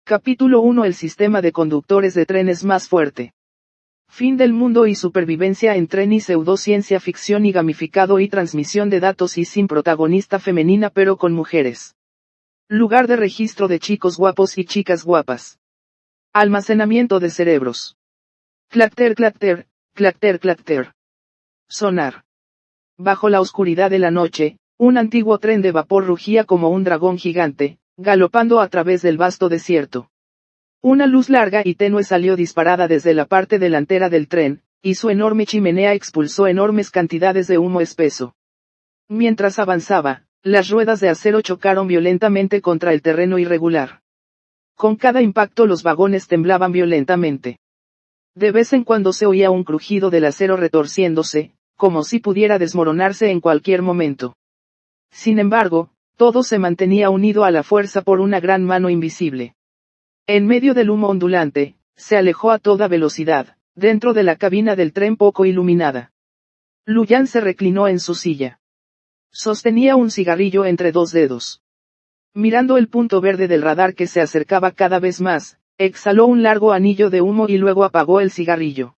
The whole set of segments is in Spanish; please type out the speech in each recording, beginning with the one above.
Capítulo 1. El sistema de conductores de trenes más fuerte. Fin del mundo y supervivencia en tren y pseudociencia ficción y gamificado y transmisión de datos y sin protagonista femenina pero con mujeres. Lugar de registro de chicos guapos y chicas guapas. Almacenamiento de cerebros. Clacter, clacter, clacter, clacter. Sonar. Bajo la oscuridad de la noche, un antiguo tren de vapor rugía como un dragón gigante, galopando a través del vasto desierto. Una luz larga y tenue salió disparada desde la parte delantera del tren, y su enorme chimenea expulsó enormes cantidades de humo espeso. Mientras avanzaba, las ruedas de acero chocaron violentamente contra el terreno irregular. Con cada impacto los vagones temblaban violentamente. De vez en cuando se oía un crujido del acero retorciéndose, como si pudiera desmoronarse en cualquier momento. Sin embargo, todo se mantenía unido a la fuerza por una gran mano invisible. En medio del humo ondulante, se alejó a toda velocidad, dentro de la cabina del tren poco iluminada. Luyan se reclinó en su silla. Sostenía un cigarrillo entre dos dedos. Mirando el punto verde del radar que se acercaba cada vez más, exhaló un largo anillo de humo y luego apagó el cigarrillo.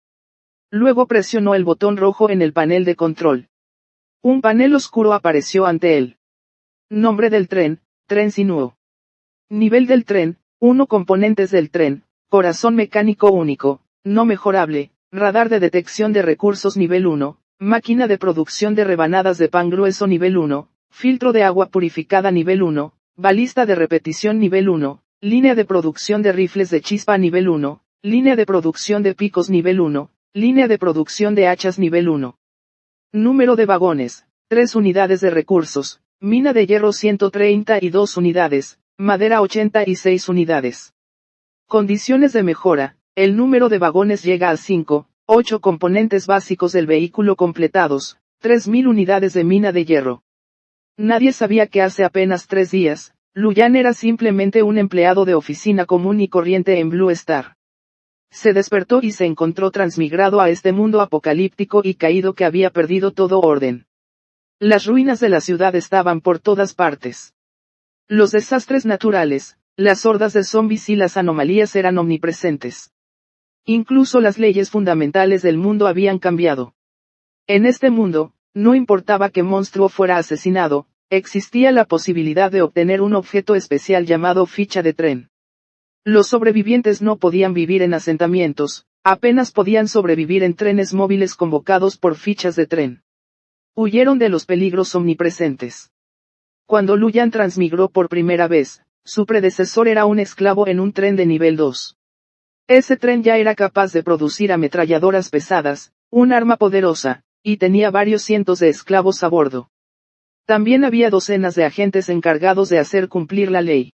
Luego presionó el botón rojo en el panel de control. Un panel oscuro apareció ante él. Nombre del tren, tren sinuo. Nivel del tren, 1. Componentes del tren, corazón mecánico único, no mejorable, radar de detección de recursos nivel 1, máquina de producción de rebanadas de pan grueso nivel 1, filtro de agua purificada nivel 1, balista de repetición nivel 1, línea de producción de rifles de chispa nivel 1, línea de producción de picos nivel 1, línea de producción de hachas nivel 1. Número de vagones, 3 unidades de recursos, mina de hierro 132 unidades, madera 86 unidades. Condiciones de mejora, el número de vagones llega a 5, 8 componentes básicos del vehículo completados, 3.000 unidades de mina de hierro. Nadie sabía que hace apenas 3 días, Luyan era simplemente un empleado de oficina común y corriente en Blue Star. Se despertó y se encontró transmigrado a este mundo apocalíptico y caído que había perdido todo orden. Las ruinas de la ciudad estaban por todas partes. Los desastres naturales, las hordas de zombies y las anomalías eran omnipresentes. Incluso las leyes fundamentales del mundo habían cambiado. En este mundo, no importaba qué monstruo fuera asesinado, existía la posibilidad de obtener un objeto especial llamado ficha de tren. Los sobrevivientes no podían vivir en asentamientos, apenas podían sobrevivir en trenes móviles convocados por fichas de tren. Huyeron de los peligros omnipresentes. Cuando Luyan transmigró por primera vez, su predecesor era un esclavo en un tren de nivel 2. Ese tren ya era capaz de producir ametralladoras pesadas, un arma poderosa, y tenía varios cientos de esclavos a bordo. También había docenas de agentes encargados de hacer cumplir la ley.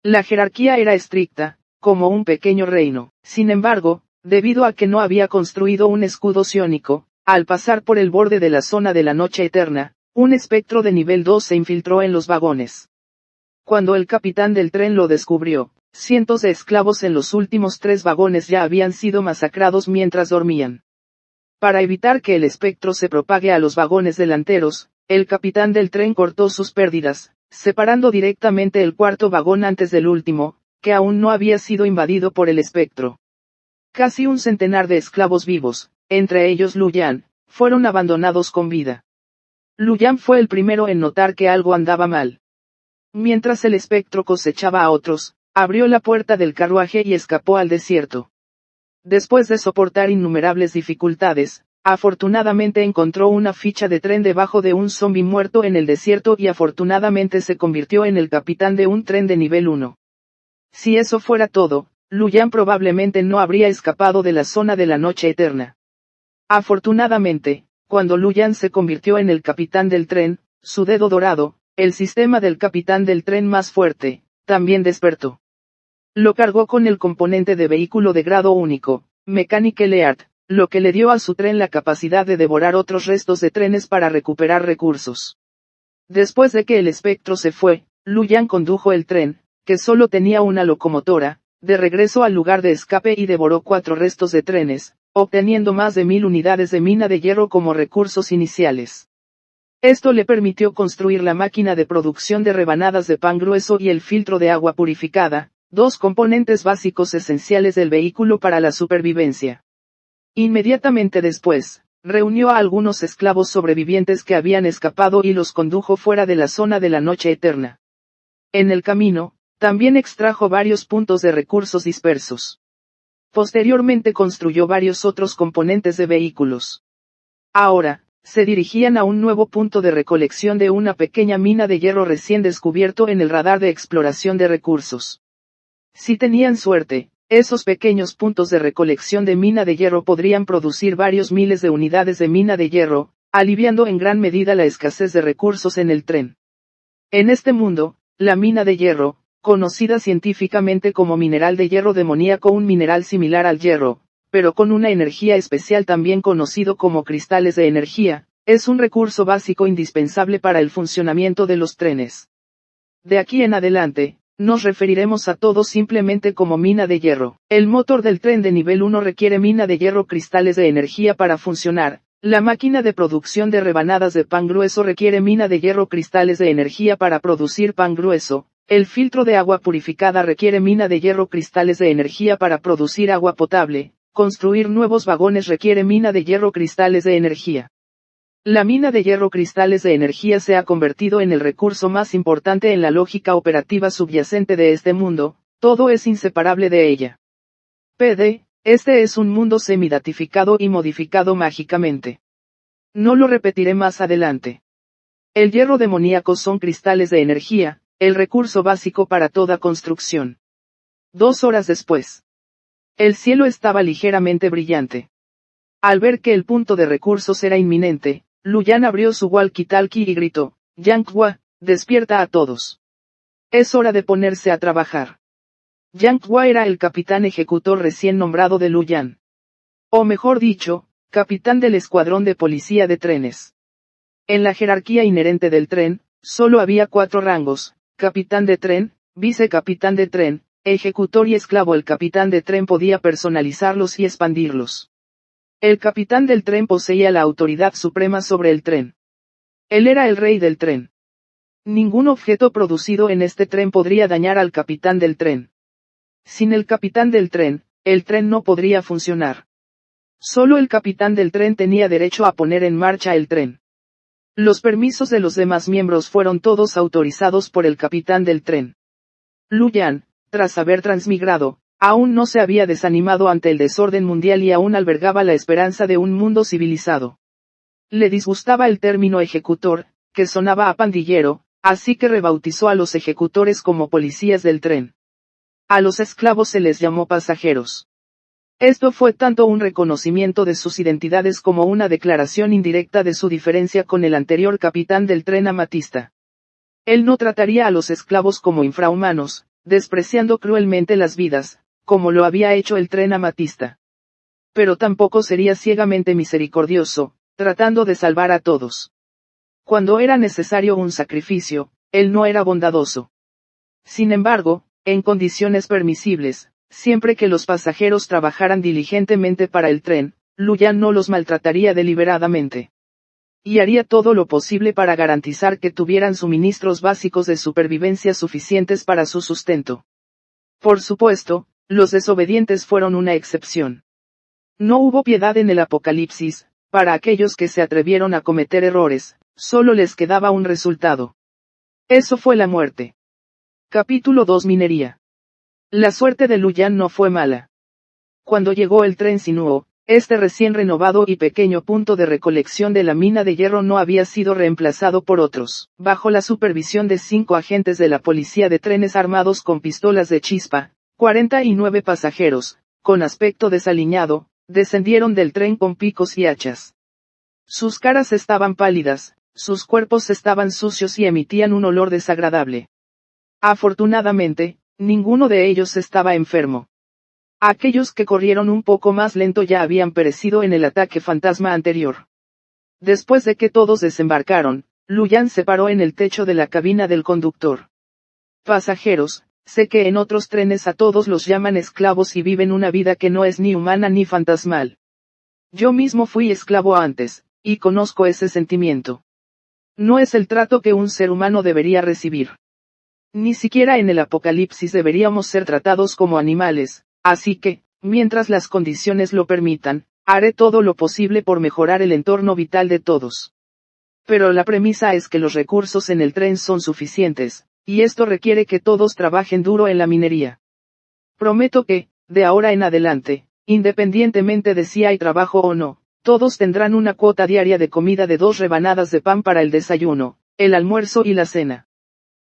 La jerarquía era estricta, como un pequeño reino. Sin embargo, debido a que no había construido un escudo psiónico, al pasar por el borde de la zona de la noche eterna, un espectro de nivel 2 se infiltró en los vagones. Cuando el capitán del tren lo descubrió, cientos de esclavos en los últimos 3 vagones ya habían sido masacrados mientras dormían. Para evitar que el espectro se propague a los vagones delanteros, el capitán del tren cortó sus pérdidas, separando directamente el 4.º vagón antes del último, que aún no había sido invadido por el espectro. Casi un centenar de esclavos vivos, entre ellos Luyan, fueron abandonados con vida. Luyan fue el primero en notar que algo andaba mal. Mientras el espectro cosechaba a otros, abrió la puerta del carruaje y escapó al desierto. Después de soportar innumerables dificultades, afortunadamente encontró una ficha de tren debajo de un zombi muerto en el desierto y afortunadamente se convirtió en el capitán de un tren de nivel 1. Si eso fuera todo, Luyan probablemente no habría escapado de la zona de la noche eterna. Afortunadamente, cuando Luyan se convirtió en el capitán del tren, su dedo dorado, el sistema del capitán del tren más fuerte, también despertó. Lo cargó con el componente de vehículo de grado único, Mechanical Earth, lo que le dio a su tren la capacidad de devorar otros restos de trenes para recuperar recursos. Después de que el espectro se fue, Luyan condujo el tren, que solo tenía una locomotora, de regreso al lugar de escape y devoró 4 restos de trenes, obteniendo más de 1.000 unidades de mina de hierro como recursos iniciales. Esto le permitió construir la máquina de producción de rebanadas de pan grueso y el filtro de agua purificada, dos componentes básicos esenciales del vehículo para la supervivencia. Inmediatamente después, reunió a algunos esclavos sobrevivientes que habían escapado y los condujo fuera de la zona de la noche eterna. En el camino, también extrajo varios puntos de recursos dispersos. Posteriormente construyó varios otros componentes de vehículos. Ahora, se dirigían a un nuevo punto de recolección de una pequeña mina de hierro recién descubierto en el radar de exploración de recursos. Si tenían suerte, esos pequeños puntos de recolección de mina de hierro podrían producir varios miles de unidades de mina de hierro, aliviando en gran medida la escasez de recursos en el tren. En este mundo, la mina de hierro, conocida científicamente como mineral de hierro demoníaco, un mineral similar al hierro, pero con una energía especial también conocido como cristales de energía, es un recurso básico indispensable para el funcionamiento de los trenes. De aquí en adelante, nos referiremos a todo simplemente como mina de hierro. El motor del tren de nivel 1 requiere mina de hierro cristales de energía para funcionar. La máquina de producción de rebanadas de pan grueso requiere mina de hierro cristales de energía para producir pan grueso. El filtro de agua purificada requiere mina de hierro cristales de energía para producir agua potable. Construir nuevos vagones requiere mina de hierro cristales de energía. La mina de hierro cristales de energía se ha convertido en el recurso más importante en la lógica operativa subyacente de este mundo, todo es inseparable de ella. Este es un mundo semidatificado y modificado mágicamente. No lo repetiré más adelante. El hierro demoníaco son cristales de energía, el recurso básico para toda construcción. 2 horas después. El cielo estaba ligeramente brillante. Al ver que el punto de recursos era inminente, Luyan abrió su walkie-talkie y gritó, Yang Hua, despierta a todos. Es hora de ponerse a trabajar. Yang Hua era el capitán ejecutor recién nombrado de Luyan. O mejor dicho, capitán del escuadrón de policía de trenes. En la jerarquía inherente del tren, solo había 4 rangos, capitán de tren, vicecapitán de tren, ejecutor y esclavo. El capitán de tren podía personalizarlos y expandirlos. El capitán del tren poseía la autoridad suprema sobre el tren. Él era el rey del tren. Ningún objeto producido en este tren podría dañar al capitán del tren. Sin el capitán del tren, el tren no podría funcionar. Solo el capitán del tren tenía derecho a poner en marcha el tren. Los permisos de los demás miembros fueron todos autorizados por el capitán del tren. Luyan, tras haber transmigrado, aún no se había desanimado ante el desorden mundial y aún albergaba la esperanza de un mundo civilizado. Le disgustaba el término ejecutor, que sonaba a pandillero, así que rebautizó a los ejecutores como policías del tren. A los esclavos se les llamó pasajeros. Esto fue tanto un reconocimiento de sus identidades como una declaración indirecta de su diferencia con el anterior capitán del tren amatista. Él no trataría a los esclavos como infrahumanos, despreciando cruelmente las vidas, como lo había hecho el tren amatista. Pero tampoco sería ciegamente misericordioso, tratando de salvar a todos. Cuando era necesario un sacrificio, él no era bondadoso. Sin embargo, en condiciones permisibles, siempre que los pasajeros trabajaran diligentemente para el tren, Luyan no los maltrataría deliberadamente. Y haría todo lo posible para garantizar que tuvieran suministros básicos de supervivencia suficientes para su sustento. Por supuesto, los desobedientes fueron una excepción. No hubo piedad en el Apocalipsis, para aquellos que se atrevieron a cometer errores, solo les quedaba un resultado. Eso fue la muerte. Capítulo 2 Minería. La suerte de Luyan no fue mala. Cuando llegó el tren Sinuo, este recién renovado y pequeño punto de recolección de la mina de hierro no había sido reemplazado por otros. Bajo la supervisión de 5 agentes de la policía de trenes armados con pistolas de chispa, 49 pasajeros, con aspecto desaliñado, descendieron del tren con picos y hachas. Sus caras estaban pálidas, sus cuerpos estaban sucios y emitían un olor desagradable. Afortunadamente, ninguno de ellos estaba enfermo. Aquellos que corrieron un poco más lento ya habían perecido en el ataque fantasma anterior. Después de que todos desembarcaron, Luyan se paró en el techo de la cabina del conductor. Pasajeros, sé que en otros trenes a todos los llaman esclavos y viven una vida que no es ni humana ni fantasmal. Yo mismo fui esclavo antes, y conozco ese sentimiento. No es el trato que un ser humano debería recibir. Ni siquiera en el Apocalipsis deberíamos ser tratados como animales, así que, mientras las condiciones lo permitan, haré todo lo posible por mejorar el entorno vital de todos. Pero la premisa es que los recursos en el tren son suficientes, y esto requiere que todos trabajen duro en la minería. Prometo que, de ahora en adelante, independientemente de si hay trabajo o no, todos tendrán una cuota diaria de comida de 2 rebanadas de pan para el desayuno, el almuerzo y la cena.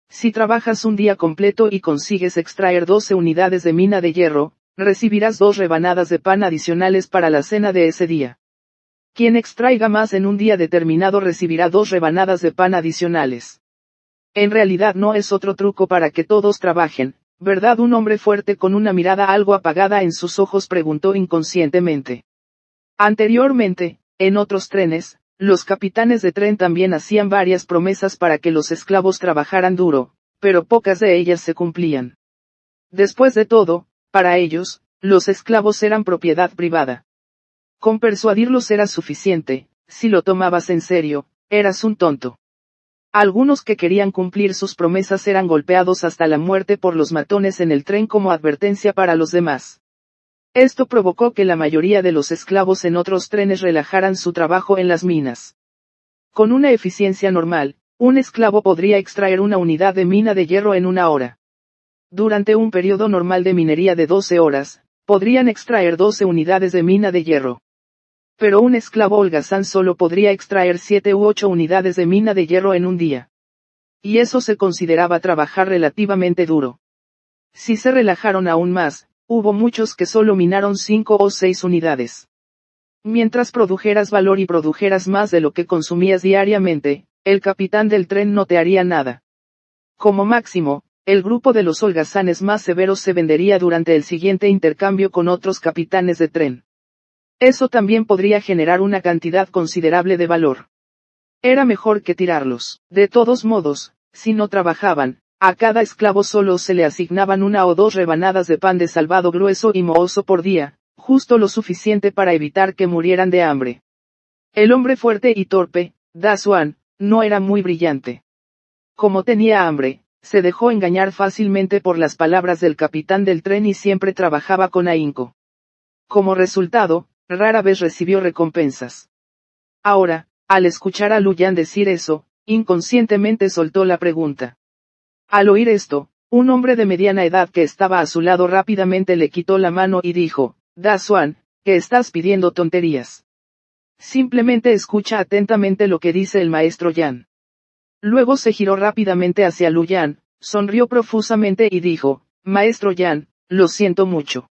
Si trabajas un día completo y consigues extraer 12 unidades de mina de hierro, recibirás 2 rebanadas de pan adicionales para la cena de ese día. Quien extraiga más en un día determinado recibirá 2 rebanadas de pan adicionales. En realidad no es otro truco para que todos trabajen, ¿verdad? Un hombre fuerte con una mirada algo apagada en sus ojos preguntó inconscientemente. Anteriormente, en otros trenes, los capitanes de tren también hacían varias promesas para que los esclavos trabajaran duro, pero pocas de ellas se cumplían. Después de todo, para ellos, los esclavos eran propiedad privada. Con persuadirlos era suficiente, si lo tomabas en serio, eras un tonto. Algunos que querían cumplir sus promesas eran golpeados hasta la muerte por los matones en el tren como advertencia para los demás. Esto provocó que la mayoría de los esclavos en otros trenes relajaran su trabajo en las minas. Con una eficiencia normal, un esclavo podría extraer una unidad de mina de hierro en 1 hora. Durante un periodo normal de minería de 12 horas, podrían extraer 12 unidades de mina de hierro. Pero un esclavo holgazán solo podría extraer 7 u 8 unidades de mina de hierro en un día. Y eso se consideraba trabajar relativamente duro. Si se relajaron aún más, hubo muchos que solo minaron 5 o 6 unidades. Mientras produjeras valor y produjeras más de lo que consumías diariamente, el capitán del tren no te haría nada. Como máximo, el grupo de los holgazanes más severos se vendería durante el siguiente intercambio con otros capitanes de tren. Eso también podría generar una cantidad considerable de valor. Era mejor que tirarlos. De todos modos, si no trabajaban, a cada esclavo solo se le asignaban 1 o 2 rebanadas de pan de salvado grueso y mohoso por día, justo lo suficiente para evitar que murieran de hambre. El hombre fuerte y torpe, Da Xuan, no era muy brillante. Como tenía hambre, se dejó engañar fácilmente por las palabras del capitán del tren y siempre trabajaba con ahínco. Como resultado, rara vez recibió recompensas. Ahora, al escuchar a Luyan decir eso, inconscientemente soltó la pregunta. Al oír esto, un hombre de mediana edad que estaba a su lado rápidamente le quitó la mano y dijo, Da Xuan, que estás pidiendo tonterías. Simplemente escucha atentamente lo que dice el maestro Yan. Luego se giró rápidamente hacia Luyan, sonrió profusamente y dijo, Maestro Yan, lo siento mucho.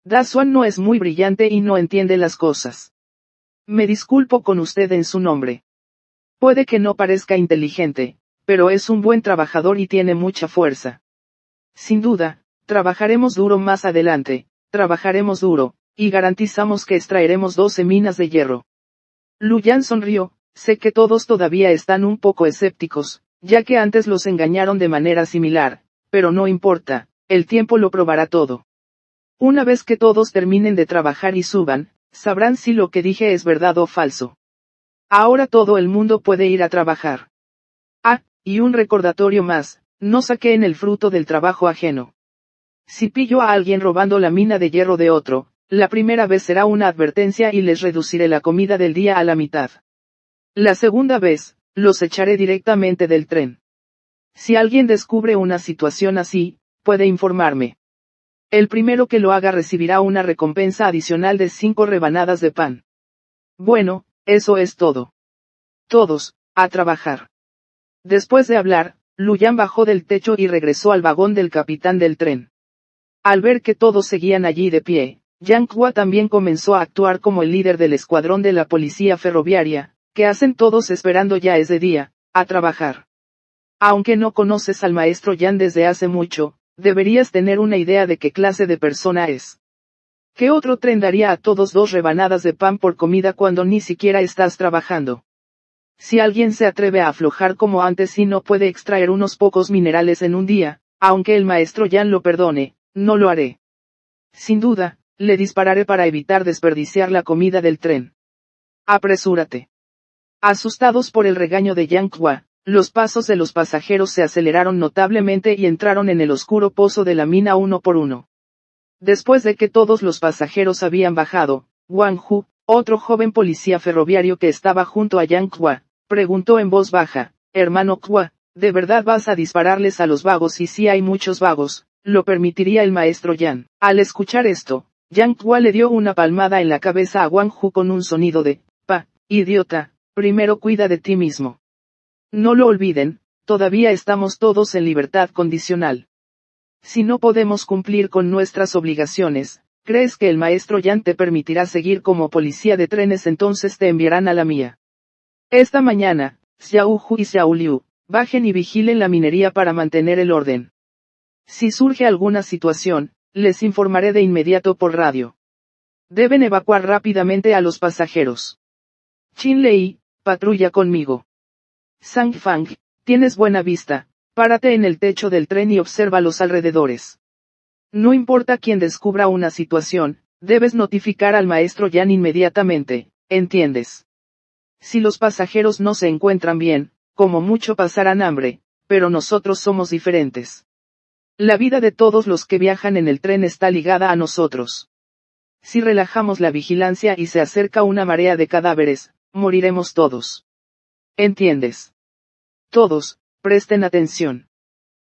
Da Xuan no es muy brillante y no entiende las cosas. Me disculpo con usted en su nombre. Puede que no parezca inteligente, pero es un buen trabajador y tiene mucha fuerza. Sin duda, trabajaremos duro más adelante, trabajaremos duro, y garantizamos que extraeremos 12 minas de hierro. Luyan sonrió, sé que todos todavía están un poco escépticos, ya que antes los engañaron de manera similar, pero no importa, el tiempo lo probará todo. Una vez que todos terminen de trabajar y suban, sabrán si lo que dije es verdad o falso. Ahora todo el mundo puede ir a trabajar. Ah, y un recordatorio más, no saquen el fruto del trabajo ajeno. Si pillo a alguien robando la mina de hierro de otro, la primera vez será una advertencia y les reduciré la comida del día a la mitad. La segunda vez, los echaré directamente del tren. Si alguien descubre una situación así, puede informarme. El primero que lo haga recibirá una recompensa adicional de 5 rebanadas de pan. Bueno, eso es todo. Todos, a trabajar. Después de hablar, Luyan bajó del techo y regresó al vagón del capitán del tren. Al ver que todos seguían allí de pie, Yang Hua también comenzó a actuar como el líder del escuadrón de la policía ferroviaria, que hacen todos esperando ya es de día, a trabajar. Aunque no conoces al maestro Yan desde hace mucho, deberías tener una idea de qué clase de persona es. ¿Qué otro tren daría a todos 2 rebanadas de pan por comida cuando ni siquiera estás trabajando? Si alguien se atreve a aflojar como antes y no puede extraer unos pocos minerales en un día, aunque el maestro Yan lo perdone, no lo haré. Sin duda, le dispararé para evitar desperdiciar la comida del tren. Apresúrate. Asustados por el regaño de Yang Hua, los pasos de los pasajeros se aceleraron notablemente y entraron en el oscuro pozo de la mina uno por uno. Después de que todos los pasajeros habían bajado, Wang Hu, otro joven policía ferroviario que estaba junto a Yang Hua, preguntó en voz baja: «Hermano Hua, ¿de verdad vas a dispararles a los vagos? Y si hay muchos vagos, ¿lo permitiría el maestro Yan?» Al escuchar esto, Yang Hua le dio una palmada en la cabeza a Wang Hu con un sonido de: «Pa, idiota, primero cuida de ti mismo. No lo olviden, todavía estamos todos en libertad condicional. Si no podemos cumplir con nuestras obligaciones, ¿crees que el maestro Yan te permitirá seguir como policía de trenes? Entonces te enviarán a la mía». Esta mañana, Xiao Hu y Xiao Liu, bajen y vigilen la minería para mantener el orden. Si surge alguna situación, les informaré de inmediato por radio. Deben evacuar rápidamente a los pasajeros. Qin Lei, patrulla conmigo. Zhang Fang, tienes buena vista, párate en el techo del tren y observa los alrededores. No importa quién descubra una situación, debes notificar al maestro Yan inmediatamente, ¿entiendes? Si los pasajeros no se encuentran bien, como mucho pasarán hambre, pero nosotros somos diferentes. La vida de todos los que viajan en el tren está ligada a nosotros. Si relajamos la vigilancia y se acerca una marea de cadáveres, moriremos todos. ¿Entiendes? Todos, presten atención.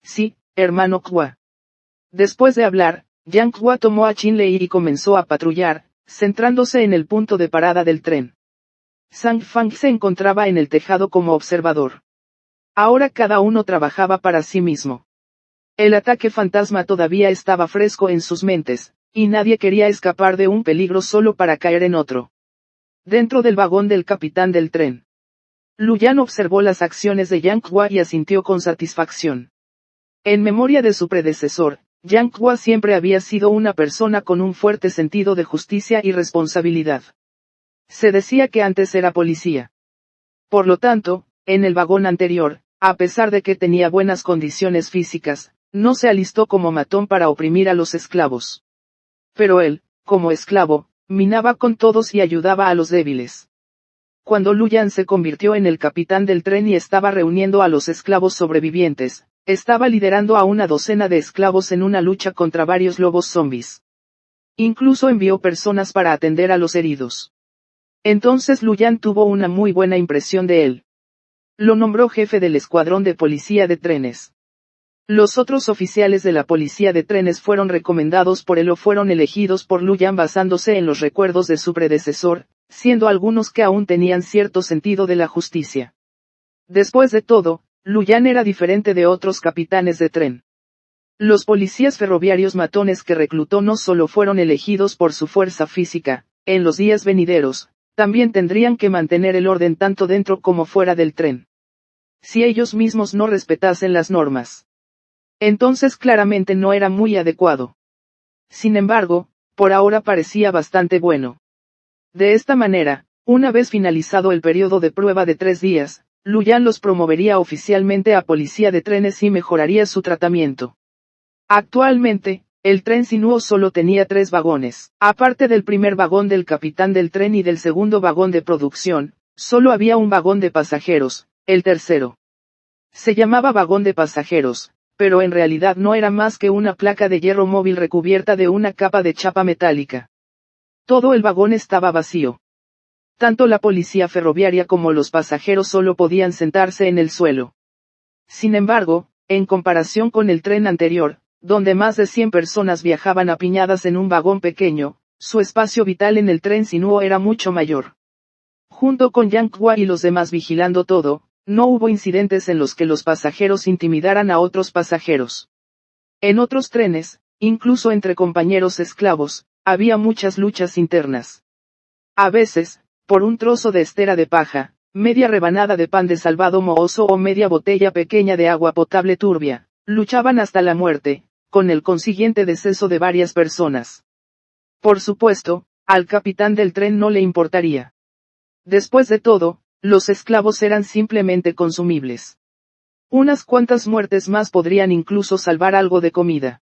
Sí, hermano Hua. Después de hablar, Yang Hua tomó a Qin Lei y comenzó a patrullar, centrándose en el punto de parada del tren. Zhang Fang se encontraba en el tejado como observador. Ahora cada uno trabajaba para sí mismo. El ataque fantasma todavía estaba fresco en sus mentes, y nadie quería escapar de un peligro solo para caer en otro. Dentro del vagón del capitán del tren, Lu Yan observó las acciones de Yang Hua y asintió con satisfacción. En memoria de su predecesor, Yang Hua siempre había sido una persona con un fuerte sentido de justicia y responsabilidad. Se decía que antes era policía. Por lo tanto, en el vagón anterior, a pesar de que tenía buenas condiciones físicas, no se alistó como matón para oprimir a los esclavos. Pero él, como esclavo, minaba con todos y ayudaba a los débiles. Cuando Lu Yan se convirtió en el capitán del tren y estaba reuniendo a los esclavos sobrevivientes, estaba liderando a una docena de esclavos en una lucha contra varios lobos zombies. Incluso envió personas para atender a los heridos. Entonces Lu Yan tuvo una muy buena impresión de él. Lo nombró jefe del escuadrón de policía de trenes. Los otros oficiales de la policía de trenes fueron recomendados por él o fueron elegidos por Lu Yan basándose en los recuerdos de su predecesor, siendo algunos que aún tenían cierto sentido de la justicia. Después de todo, Lu Yan era diferente de otros capitanes de tren. Los policías ferroviarios matones que reclutó no solo fueron elegidos por su fuerza física, en los días venideros, también tendrían que mantener el orden tanto dentro como fuera del tren. Si ellos mismos no respetasen las normas, entonces claramente no era muy adecuado. Sin embargo, por ahora parecía bastante bueno. De esta manera, una vez finalizado el periodo de prueba de 3 días, Lu Yan los promovería oficialmente a policía de trenes y mejoraría su tratamiento. Actualmente, el tren Sinuo solo tenía 3 vagones. Aparte del primer vagón del capitán del tren y del segundo vagón de producción, solo había un vagón de pasajeros, el tercero. Se llamaba vagón de pasajeros, pero en realidad no era más que una placa de hierro móvil recubierta de una capa de chapa metálica. Todo el vagón estaba vacío. Tanto la policía ferroviaria como los pasajeros solo podían sentarse en el suelo. Sin embargo, en comparación con el tren anterior, donde más de 100 personas viajaban apiñadas en un vagón pequeño, su espacio vital en el tren Sinuo era mucho mayor. Junto con Yang Hua y los demás vigilando todo, no hubo incidentes en los que los pasajeros intimidaran a otros pasajeros. En otros trenes, incluso entre compañeros esclavos, había muchas luchas internas. A veces, por un trozo de estera de paja, media rebanada de pan de salvado mohoso o media botella pequeña de agua potable turbia, luchaban hasta la muerte, con el consiguiente deceso de varias personas. Por supuesto, al capitán del tren no le importaría. Después de todo, los esclavos eran simplemente consumibles. Unas cuantas muertes más podrían incluso salvar algo de comida.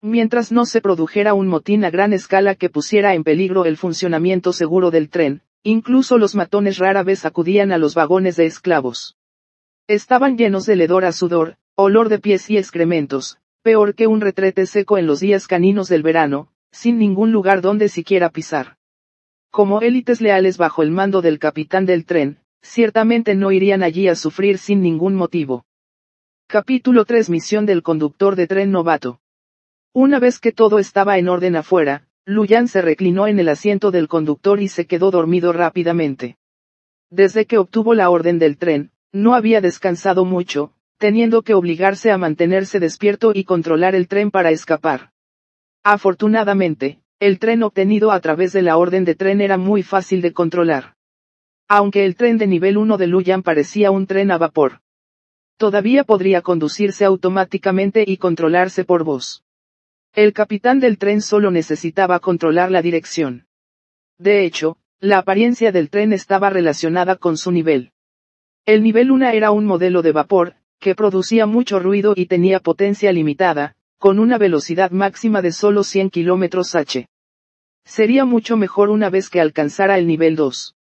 Mientras no se produjera un motín a gran escala que pusiera en peligro el funcionamiento seguro del tren, incluso los matones rara vez acudían a los vagones de esclavos. Estaban llenos del hedor a sudor, olor de pies y excrementos, peor que un retrete seco en los días caninos del verano, sin ningún lugar donde siquiera pisar. Como élites leales bajo el mando del capitán del tren, ciertamente no irían allí a sufrir sin ningún motivo. Capítulo 3 Misión del conductor de tren novato. Una vez que todo estaba en orden afuera, Luyan se reclinó en el asiento del conductor y se quedó dormido rápidamente. Desde que obtuvo la orden del tren, no había descansado mucho, teniendo que obligarse a mantenerse despierto y controlar el tren para escapar. Afortunadamente, el tren obtenido a través de la orden de tren era muy fácil de controlar. Aunque el tren de nivel 1 de Luyan parecía un tren a vapor, todavía podría conducirse automáticamente y controlarse por voz. El capitán del tren solo necesitaba controlar la dirección. De hecho, la apariencia del tren estaba relacionada con su nivel. El nivel 1 era un modelo de vapor, que producía mucho ruido y tenía potencia limitada, con una velocidad máxima de solo 100 km/h. Sería mucho mejor una vez que alcanzara el nivel 2.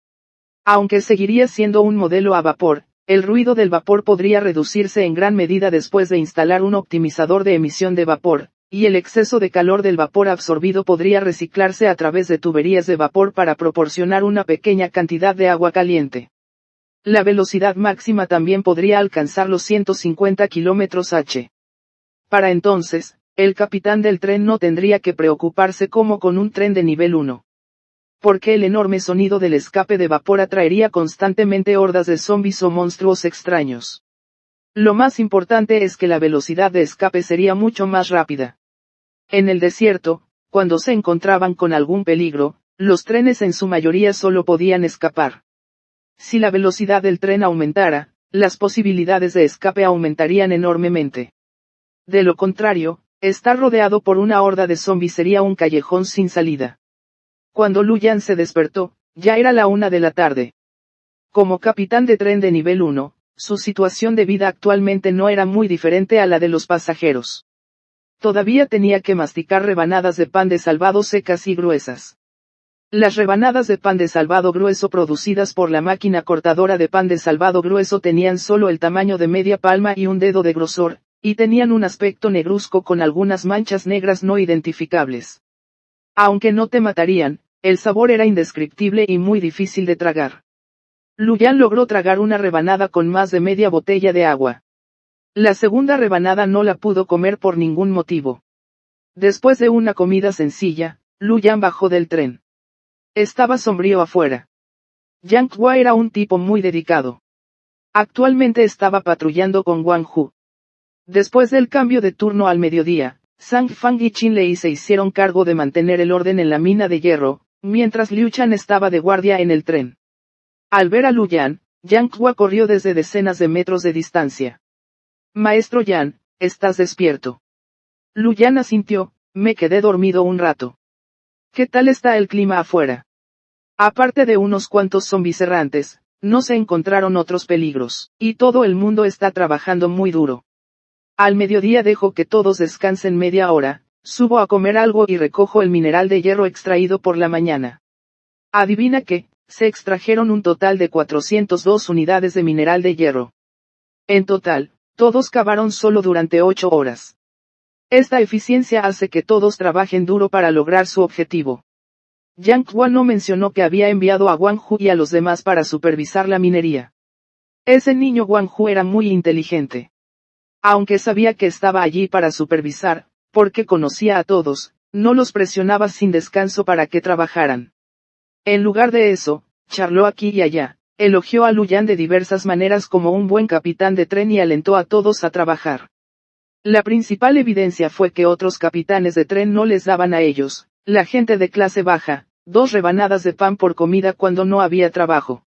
Aunque seguiría siendo un modelo a vapor, el ruido del vapor podría reducirse en gran medida después de instalar un optimizador de emisión de vapor, y el exceso de calor del vapor absorbido podría reciclarse a través de tuberías de vapor para proporcionar una pequeña cantidad de agua caliente. La velocidad máxima también podría alcanzar los 150 km/h. Para entonces, el capitán del tren no tendría que preocuparse como con un tren de nivel 1. Porque el enorme sonido del escape de vapor atraería constantemente hordas de zombies o monstruos extraños. Lo más importante es que la velocidad de escape sería mucho más rápida. En el desierto, cuando se encontraban con algún peligro, los trenes en su mayoría solo podían escapar. Si la velocidad del tren aumentara, las posibilidades de escape aumentarían enormemente. De lo contrario, estar rodeado por una horda de zombies sería un callejón sin salida. Cuando Luyan se despertó, ya era la 1 de la tarde. Como capitán de tren de nivel 1, su situación de vida actualmente no era muy diferente a la de los pasajeros. Todavía tenía que masticar rebanadas de pan de salvado secas y gruesas. Las rebanadas de pan de salvado grueso producidas por la máquina cortadora de pan de salvado grueso tenían solo el tamaño de media palma y un dedo de grosor, y tenían un aspecto negruzco con algunas manchas negras no identificables. Aunque no te matarían, el sabor era indescriptible y muy difícil de tragar. Luyan logró tragar una rebanada con más de media botella de agua. La segunda rebanada no la pudo comer por ningún motivo. Después de una comida sencilla, Luyan bajó del tren. Estaba sombrío afuera. Yang Hua era un tipo muy dedicado. Actualmente estaba patrullando con Wang Hu. Después del cambio de turno al mediodía, Zhang Fang y Qin Lei se hicieron cargo de mantener el orden en la mina de hierro, mientras Liu Chan estaba de guardia en el tren. Al ver a Luyan, Yang Hua corrió desde decenas de metros de distancia. Maestro Yan, ¿estás despierto? Luyan asintió, me quedé dormido un rato. ¿Qué tal está el clima afuera? Aparte de unos cuantos zombies errantes, no se encontraron otros peligros, y todo el mundo está trabajando muy duro. Al mediodía dejo que todos descansen media hora, subo a comer algo y recojo el mineral de hierro extraído por la mañana. Adivina qué, se extrajeron un total de 402 unidades de mineral de hierro. En total, todos cavaron solo durante 8 horas. Esta eficiencia hace que todos trabajen duro para lograr su objetivo. Yang Hua no mencionó que había enviado a Wang Hu y a los demás para supervisar la minería. Ese niño Wang Hu era muy inteligente. Aunque sabía que estaba allí para supervisar, porque conocía a todos, no los presionaba sin descanso para que trabajaran. En lugar de eso, charló aquí y allá, elogió a Luyan de diversas maneras como un buen capitán de tren y alentó a todos a trabajar. La principal evidencia fue que otros capitanes de tren no les daban a ellos, la gente de clase baja, 2 rebanadas de pan por comida cuando no había trabajo.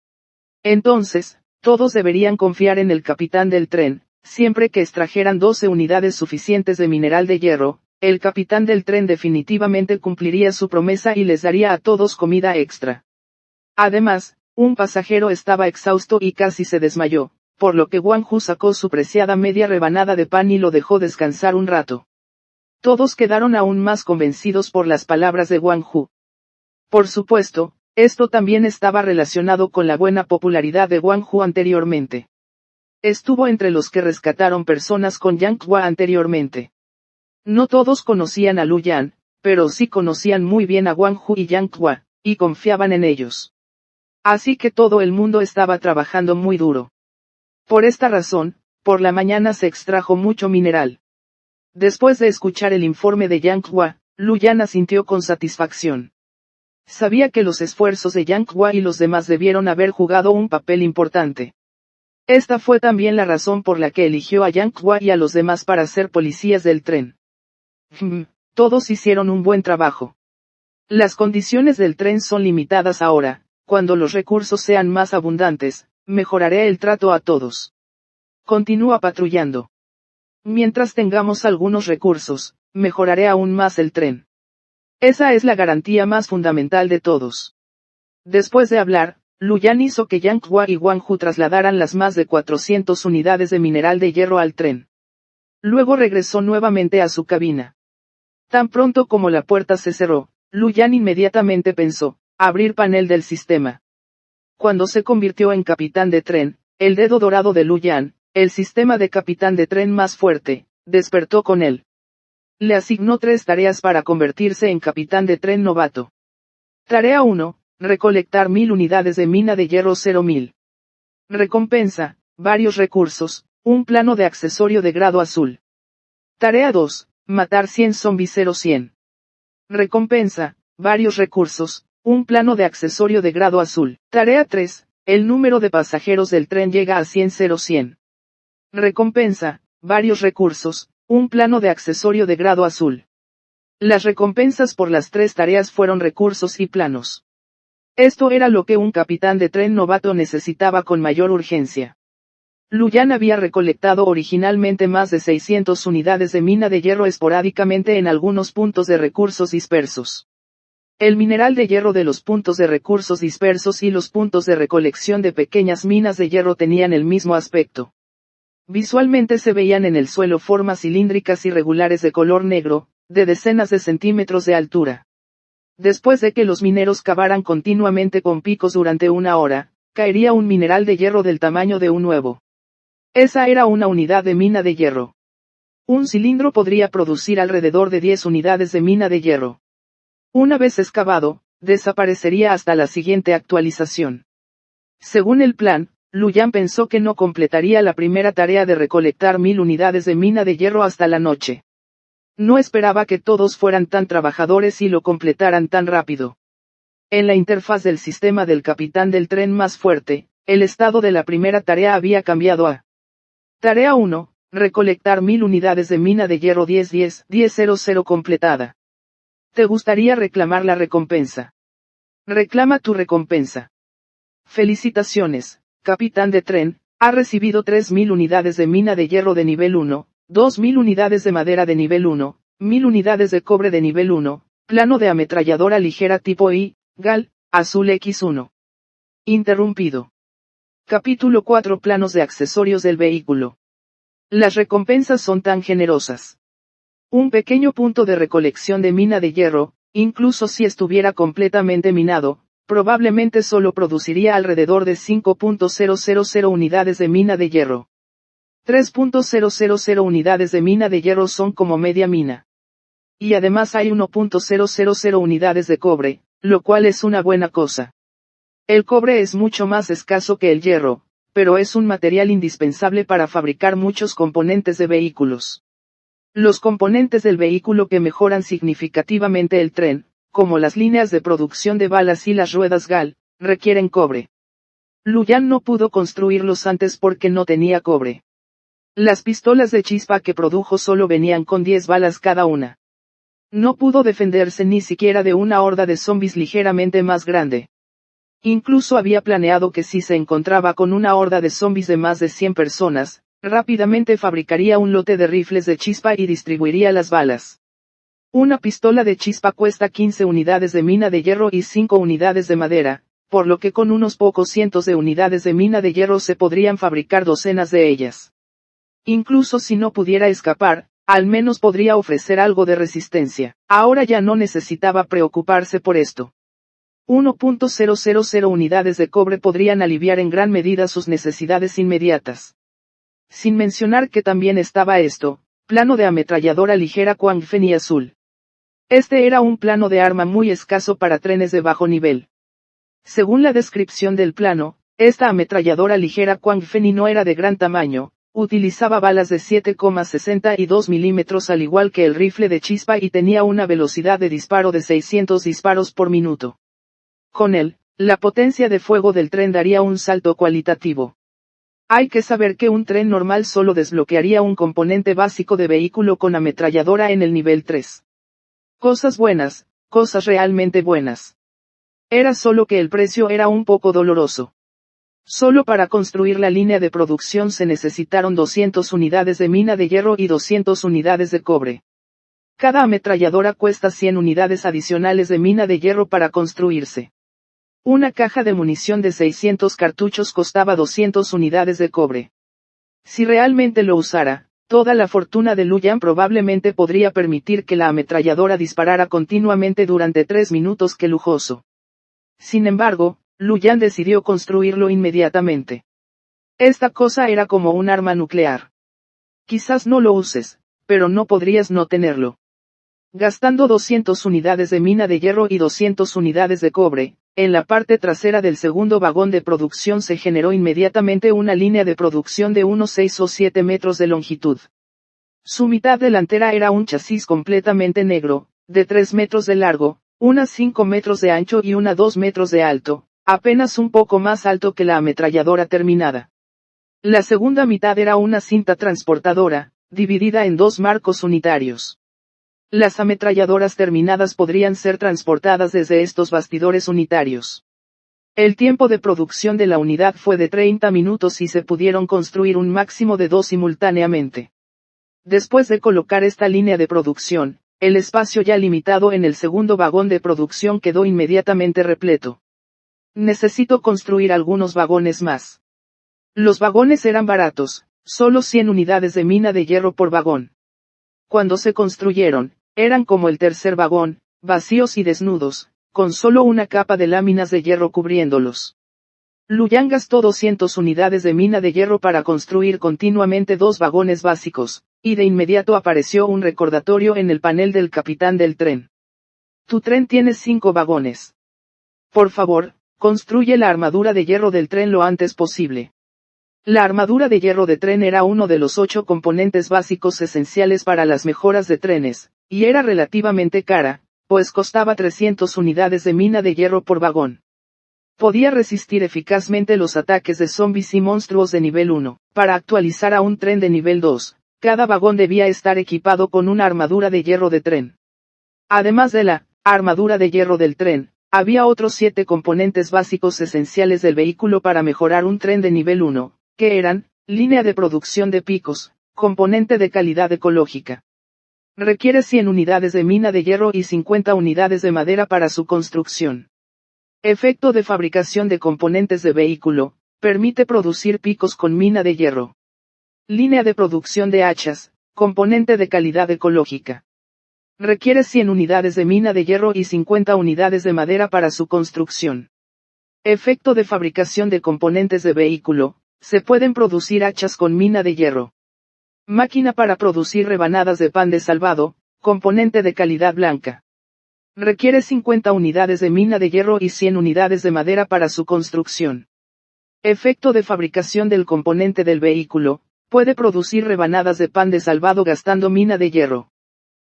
Entonces, todos deberían confiar en el capitán del tren. Siempre que extrajeran 12 unidades suficientes de mineral de hierro, el capitán del tren definitivamente cumpliría su promesa y les daría a todos comida extra. Además, un pasajero estaba exhausto y casi se desmayó, por lo que Wang Hu sacó su preciada media rebanada de pan y lo dejó descansar un rato. Todos quedaron aún más convencidos por las palabras de Wang Hu. Por supuesto, esto también estaba relacionado con la buena popularidad de Wang Hu anteriormente. estuvo entre los que rescataron personas con Yang Hua anteriormente. No todos conocían a Lu Yan, pero sí conocían muy bien a Wang Hu y Yang Hua, y confiaban en ellos. Así que todo el mundo estaba trabajando muy duro. Por esta razón, por la mañana se extrajo mucho mineral. Después de escuchar el informe de Yang Hua, Lu Yan asintió con satisfacción. Sabía que los esfuerzos de Yang Hua y los demás debieron haber jugado un papel importante. Esta fue también la razón por la que eligió a Yang Hua y a los demás para ser policías del tren. Todos hicieron un buen trabajo. Las condiciones del tren son limitadas ahora, cuando los recursos sean más abundantes, mejoraré el trato a todos. Continúa patrullando. Mientras tengamos algunos recursos, mejoraré aún más el tren. Esa es la garantía más fundamental de todos. Después de hablar, Lu Yan hizo que Yang Hua y Wang Hu trasladaran las más de 400 unidades de mineral de hierro al tren. Luego regresó nuevamente a su cabina. Tan pronto como la puerta se cerró, Lu Yan inmediatamente pensó, abrir panel del sistema. Cuando se convirtió en capitán de tren, el dedo dorado de Lu Yan, el sistema de capitán de tren más fuerte, despertó con él. Le asignó 3 tareas para convertirse en capitán de tren novato. Tarea 1, recolectar 1000 unidades de mina de hierro 0.000. Recompensa, varios recursos, un plano de accesorio de grado azul. Tarea 2, matar 100 zombies 0100. Recompensa, varios recursos, un plano de accesorio de grado azul. Tarea 3, el número de pasajeros del tren llega a 100. Recompensa, varios recursos, un plano de accesorio de grado azul. Las recompensas por las 3 tareas fueron recursos y planos. Esto era lo que un capitán de tren novato necesitaba con mayor urgencia. Lu Yan había recolectado originalmente más de 600 unidades de mina de hierro esporádicamente en algunos puntos de recursos dispersos. El mineral de hierro de los puntos de recursos dispersos y los puntos de recolección de pequeñas minas de hierro tenían el mismo aspecto. Visualmente se veían en el suelo formas cilíndricas irregulares de color negro, de decenas de centímetros de altura. Después de que los mineros cavaran continuamente con picos durante 1 hora, caería un mineral de hierro del tamaño de un huevo. Esa era una unidad de mina de hierro. Un cilindro podría producir alrededor de 10 unidades de mina de hierro. Una vez excavado, desaparecería hasta la siguiente actualización. Según el plan, Lu Yan pensó que no completaría la primera tarea de recolectar 1000 unidades de mina de hierro hasta la noche. No esperaba que todos fueran tan trabajadores y lo completaran tan rápido. En la interfaz del sistema del capitán del tren más fuerte, el estado de la primera tarea había cambiado a Tarea 1, recolectar 1000 unidades de mina de hierro 10-10-10-00 completada. ¿Te gustaría reclamar la recompensa? Reclama tu recompensa. Felicitaciones, capitán de tren, ha recibido 3000 unidades de mina de hierro de nivel 1, 2000 unidades de madera de nivel 1, 1000 unidades de cobre de nivel 1, plano de ametralladora ligera tipo I, GAL, azul X1. Interrumpido. Capítulo 4 Planos de accesorios del vehículo. Las recompensas son tan generosas. Un pequeño punto de recolección de mina de hierro, incluso si estuviera completamente minado, probablemente solo produciría alrededor de 5.000 unidades de mina de hierro. 3.000 unidades de mina de hierro son como media mina. Y además hay 1.000 unidades de cobre, lo cual es una buena cosa. El cobre es mucho más escaso que el hierro, pero es un material indispensable para fabricar muchos componentes de vehículos. Los componentes del vehículo que mejoran significativamente el tren, como las líneas de producción de balas y las ruedas GAL, requieren cobre. Lu Yan no pudo construirlos antes porque no tenía cobre. Las pistolas de chispa que produjo solo venían con 10 balas cada una. No pudo defenderse ni siquiera de una horda de zombies ligeramente más grande. Incluso había planeado que si se encontraba con una horda de zombies de más de 100 personas, rápidamente fabricaría un lote de rifles de chispa y distribuiría las balas. Una pistola de chispa cuesta 15 unidades de mina de hierro y 5 unidades de madera, por lo que con unos pocos cientos de unidades de mina de hierro se podrían fabricar docenas de ellas. Incluso si no pudiera escapar, al menos podría ofrecer algo de resistencia. Ahora ya no necesitaba preocuparse por esto. 1.000 unidades de cobre podrían aliviar en gran medida sus necesidades inmediatas. Sin mencionar que también estaba esto, plano de ametralladora ligera Quang-Fen y azul. Este era un plano de arma muy escaso para trenes de bajo nivel. Según la descripción del plano, esta ametralladora ligera Quang-Fen no era de gran tamaño, utilizaba balas de 7,62 milímetros al igual que el rifle de chispa y tenía una velocidad de disparo de 600 disparos por minuto. Con él, la potencia de fuego del tren daría un salto cualitativo. Hay que saber que un tren normal solo desbloquearía un componente básico de vehículo con ametralladora en el nivel 3. Cosas buenas, cosas realmente buenas. Era solo que el precio era un poco doloroso. Solo para construir la línea de producción se necesitaron 200 unidades de mina de hierro y 200 unidades de cobre. Cada ametralladora cuesta 100 unidades adicionales de mina de hierro para construirse. Una caja de munición de 600 cartuchos costaba 200 unidades de cobre. Si realmente lo usara, toda la fortuna de Luyan probablemente podría permitir que la ametralladora disparara continuamente durante 3 minutos. ¡Qué lujoso! Sin embargo, Luyan decidió construirlo inmediatamente. Esta cosa era como un arma nuclear. Quizás no lo uses, pero no podrías no tenerlo. Gastando 200 unidades de mina de hierro y 200 unidades de cobre, en la parte trasera del segundo vagón de producción se generó inmediatamente una línea de producción de unos 6 o 7 metros de longitud. Su mitad delantera era un chasis completamente negro, de 3 metros de largo, unas 5 metros de ancho y 2 metros de alto, apenas un poco más alto que la ametralladora terminada. La segunda mitad era una cinta transportadora, dividida en 2 marcos unitarios. Las ametralladoras terminadas podrían ser transportadas desde estos bastidores unitarios. El tiempo de producción de la unidad fue de 30 minutos y se pudieron construir un máximo de 2 simultáneamente. Después de colocar esta línea de producción, el espacio ya limitado en el segundo vagón de producción quedó inmediatamente repleto. Necesito construir algunos vagones más. Los vagones eran baratos, solo 100 unidades de mina de hierro por vagón. Cuando se construyeron, eran como el tercer vagón, vacíos y desnudos, con solo una capa de láminas de hierro cubriéndolos. Luyan gastó 200 unidades de mina de hierro para construir continuamente 2 vagones básicos, y de inmediato apareció un recordatorio en el panel del capitán del tren. Tu tren tiene 5 vagones. Por favor, construye la armadura de hierro del tren lo antes posible. La armadura de hierro de tren era uno de los 8 componentes básicos esenciales para las mejoras de trenes, y era relativamente cara, pues costaba 300 unidades de mina de hierro por vagón. Podía resistir eficazmente los ataques de zombies y monstruos de nivel 1. Para actualizar a un tren de nivel 2, cada vagón debía estar equipado con una armadura de hierro de tren. Además de la armadura de hierro del tren, había otros 7 componentes básicos esenciales del vehículo para mejorar un tren de nivel 1. Que eran, línea de producción de picos, componente de calidad ecológica. Requiere 100 unidades de mina de hierro y 50 unidades de madera para su construcción. Efecto de fabricación de componentes de vehículo, permite producir picos con mina de hierro. Línea de producción de hachas, componente de calidad ecológica. Requiere 100 unidades de mina de hierro y 50 unidades de madera para su construcción. Efecto de fabricación de componentes de vehículo, se pueden producir hachas con mina de hierro. Máquina para producir rebanadas de pan de salvado, componente de calidad blanca. Requiere 50 unidades de mina de hierro y 100 unidades de madera para su construcción. Efecto de fabricación del componente del vehículo, puede producir rebanadas de pan de salvado gastando mina de hierro.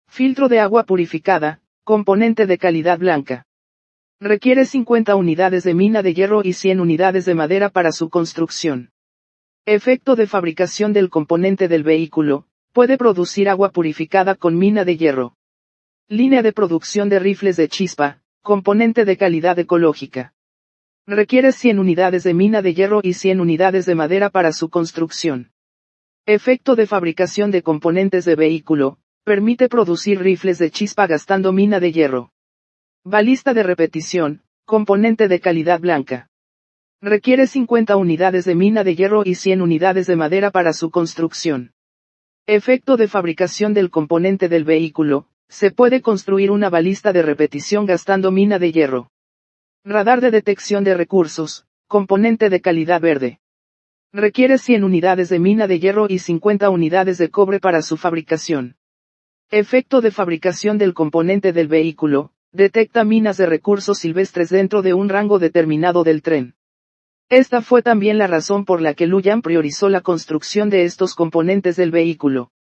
Filtro de agua purificada, componente de calidad blanca. Requiere 50 unidades de mina de hierro y 100 unidades de madera para su construcción. Efecto de fabricación del componente del vehículo, puede producir agua purificada con mina de hierro. Línea de producción de rifles de chispa, componente de calidad ecológica. Requiere 100 unidades de mina de hierro y 100 unidades de madera para su construcción. Efecto de fabricación de componentes de vehículo, permite producir rifles de chispa gastando mina de hierro. Balista de repetición, componente de calidad blanca. Requiere 50 unidades de mina de hierro y 100 unidades de madera para su construcción. Efecto de fabricación del componente del vehículo, se puede construir una balista de repetición gastando mina de hierro. Radar de detección de recursos, componente de calidad verde. Requiere 100 unidades de mina de hierro y 50 unidades de cobre para su fabricación. Efecto de fabricación del componente del vehículo. Detecta minas de recursos silvestres dentro de un rango determinado del tren. Esta fue también la razón por la que Luyan priorizó la construcción de estos componentes del vehículo.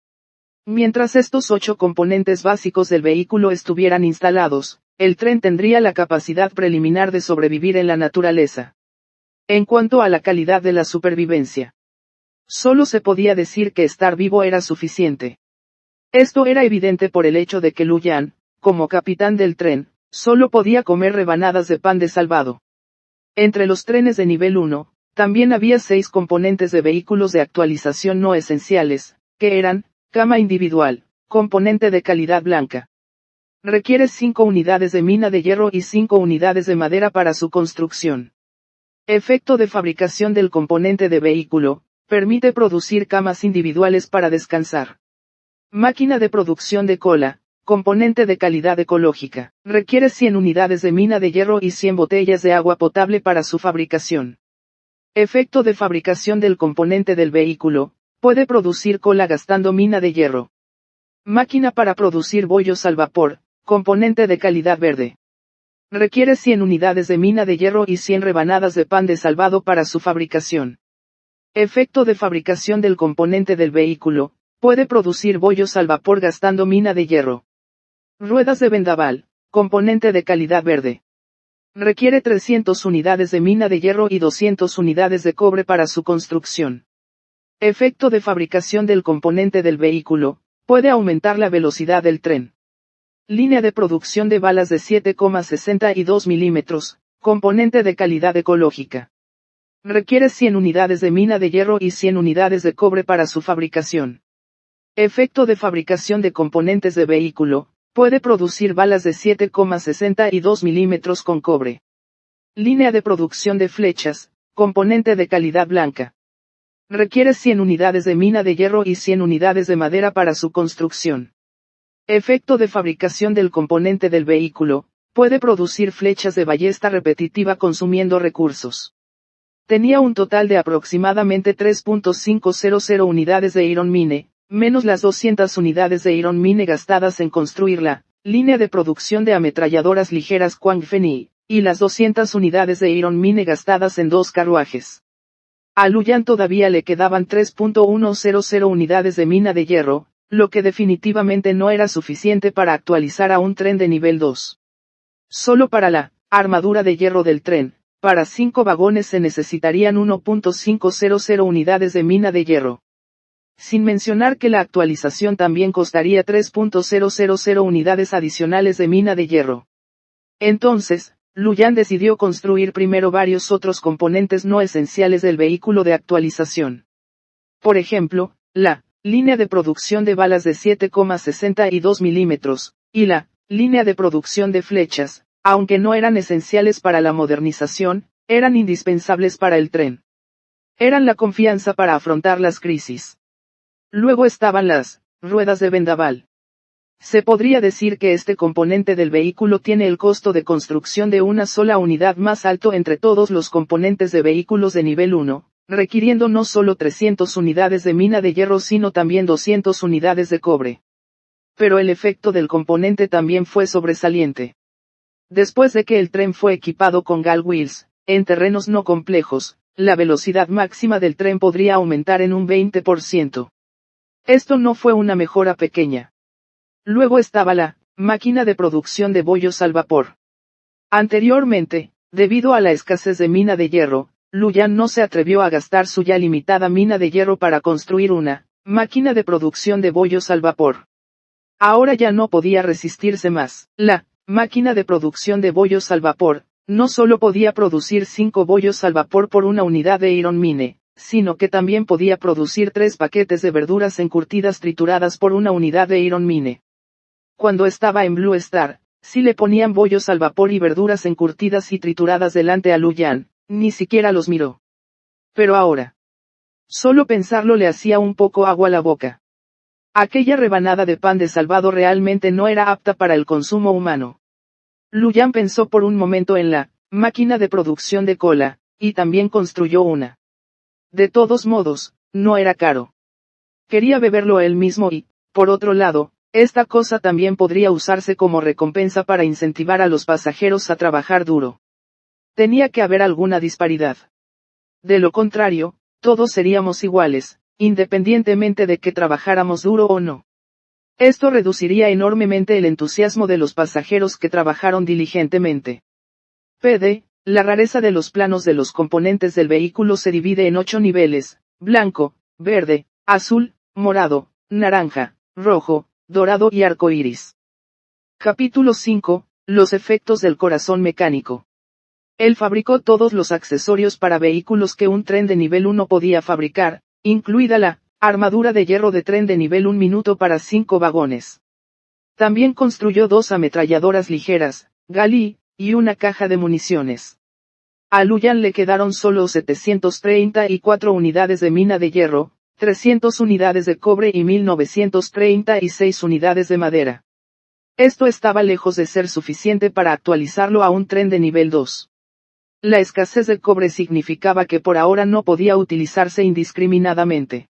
Mientras estos 8 componentes básicos del vehículo estuvieran instalados, el tren tendría la capacidad preliminar de sobrevivir en la naturaleza. En cuanto a la calidad de la supervivencia, solo se podía decir que estar vivo era suficiente. Esto era evidente por el hecho de que Luyan, como capitán del tren, solo podía comer rebanadas de pan de salvado. Entre los trenes de nivel 1, también había 6 componentes de vehículos de actualización no esenciales, que eran: cama individual, componente de calidad blanca. Requiere 5 unidades de mina de hierro y 5 unidades de madera para su construcción. Efecto de fabricación del componente de vehículo: permite producir camas individuales para descansar. Máquina de producción de cola, componente de calidad ecológica. Requiere 100 unidades de mina de hierro y 100 botellas de agua potable para su fabricación. Efecto de fabricación del componente del vehículo: puede producir cola gastando mina de hierro. Máquina para producir bollos al vapor, componente de calidad verde. Requiere 100 unidades de mina de hierro y 100 rebanadas de pan de salvado para su fabricación. Efecto de fabricación del componente del vehículo: puede producir bollos al vapor gastando mina de hierro. Ruedas de vendaval, componente de calidad verde. Requiere 300 unidades de mina de hierro y 200 unidades de cobre para su construcción. Efecto de fabricación del componente del vehículo: puede aumentar la velocidad del tren. Línea de producción de balas de 7,62 milímetros, componente de calidad ecológica. Requiere 100 unidades de mina de hierro y 100 unidades de cobre para su fabricación. Efecto de fabricación de componentes de vehículo: puede producir balas de 7,62 milímetros con cobre. Línea de producción de flechas, componente de calidad blanca. Requiere 100 unidades de mina de hierro y 100 unidades de madera para su construcción. Efecto de fabricación del componente del vehículo: puede producir flechas de ballesta repetitiva consumiendo recursos. Tenía un total de aproximadamente 3.500 unidades de Iron Mine, menos las 200 unidades de Iron Mine gastadas en construir la línea de producción de ametralladoras ligeras Quang Feni, y las 200 unidades de Iron Mine gastadas en 2 carruajes. A Luyan todavía le quedaban 3.100 unidades de mina de hierro, lo que definitivamente no era suficiente para actualizar a un tren de nivel 2. Solo para la armadura de hierro del tren, para 5 vagones se necesitarían 1.500 unidades de mina de hierro. Sin mencionar que la actualización también costaría 3.000 unidades adicionales de mina de hierro. Entonces, Luyan decidió construir primero varios otros componentes no esenciales del vehículo de actualización. Por ejemplo, la línea de producción de balas de 7,62 milímetros, y la línea de producción de flechas, aunque no eran esenciales para la modernización, eran indispensables para el tren. Eran la confianza para afrontar las crisis. Luego estaban las ruedas de vendaval. Se podría decir que este componente del vehículo tiene el costo de construcción de una sola unidad más alto entre todos los componentes de vehículos de nivel 1, requiriendo no solo 300 unidades de mina de hierro sino también 200 unidades de cobre. Pero el efecto del componente también fue sobresaliente. Después de que el tren fue equipado con Gal Wheels, en terrenos no complejos, la velocidad máxima del tren podría aumentar en un 20%. Esto no fue una mejora pequeña. Luego estaba la máquina de producción de bollos al vapor. Anteriormente, debido a la escasez de mina de hierro, Luyan no se atrevió a gastar su ya limitada mina de hierro para construir una máquina de producción de bollos al vapor. Ahora ya no podía resistirse más. La máquina de producción de bollos al vapor no solo podía producir 5 bollos al vapor por una unidad de Iron Mine, sino que también podía producir 3 paquetes de verduras encurtidas trituradas por una unidad de Iron Mine. Cuando estaba en Blue Star, si le ponían bollos al vapor y verduras encurtidas y trituradas delante a Luyan, ni siquiera los miró. Pero ahora, solo pensarlo le hacía un poco agua a la boca. Aquella rebanada de pan de salvado realmente no era apta para el consumo humano. Luyan pensó por un momento en la máquina de producción de cola, y también construyó una. De todos modos, no era caro. Quería beberlo él mismo y, por otro lado, esta cosa también podría usarse como recompensa para incentivar a los pasajeros a trabajar duro. Tenía que haber alguna disparidad. De lo contrario, todos seríamos iguales, independientemente de que trabajáramos duro o no. Esto reduciría enormemente el entusiasmo de los pasajeros que trabajaron diligentemente. PD, la rareza de los planos de los componentes del vehículo se divide en 8 niveles: blanco, verde, azul, morado, naranja, rojo, dorado y arco iris. Capítulo 5. Los efectos del corazón mecánico. Él fabricó todos los accesorios para vehículos que un tren de nivel 1 podía fabricar, incluida la armadura de hierro de tren de nivel 1 minuto para 5 vagones. También construyó 2 ametralladoras ligeras, Gali, y una caja de municiones. A Luyan le quedaron solo 734 unidades de mina de hierro, 300 unidades de cobre y 1936 unidades de madera. Esto estaba lejos de ser suficiente para actualizarlo a un tren de nivel 2. La escasez de cobre significaba que por ahora no podía utilizarse indiscriminadamente.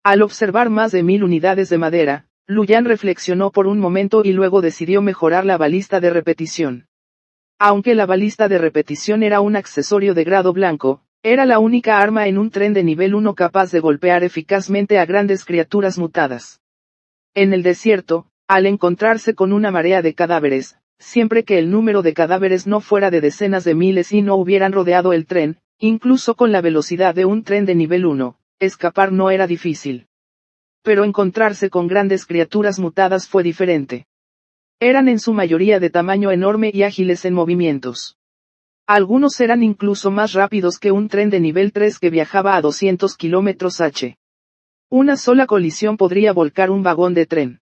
Al observar más de 1000 unidades de madera, Luyan reflexionó por un momento y luego decidió mejorar la balista de repetición. Aunque la balista de repetición era un accesorio de grado blanco, era la única arma en un tren de nivel 1 capaz de golpear eficazmente a grandes criaturas mutadas. En el desierto, al encontrarse con una marea de cadáveres, siempre que el número de cadáveres no fuera de decenas de miles y no hubieran rodeado el tren, incluso con la velocidad de un tren de nivel 1, escapar no era difícil. Pero encontrarse con grandes criaturas mutadas fue diferente. Eran en su mayoría de tamaño enorme y ágiles en movimientos. Algunos eran incluso más rápidos que un tren de nivel 3 que viajaba a 200 km/h. Una sola colisión podría volcar un vagón de tren.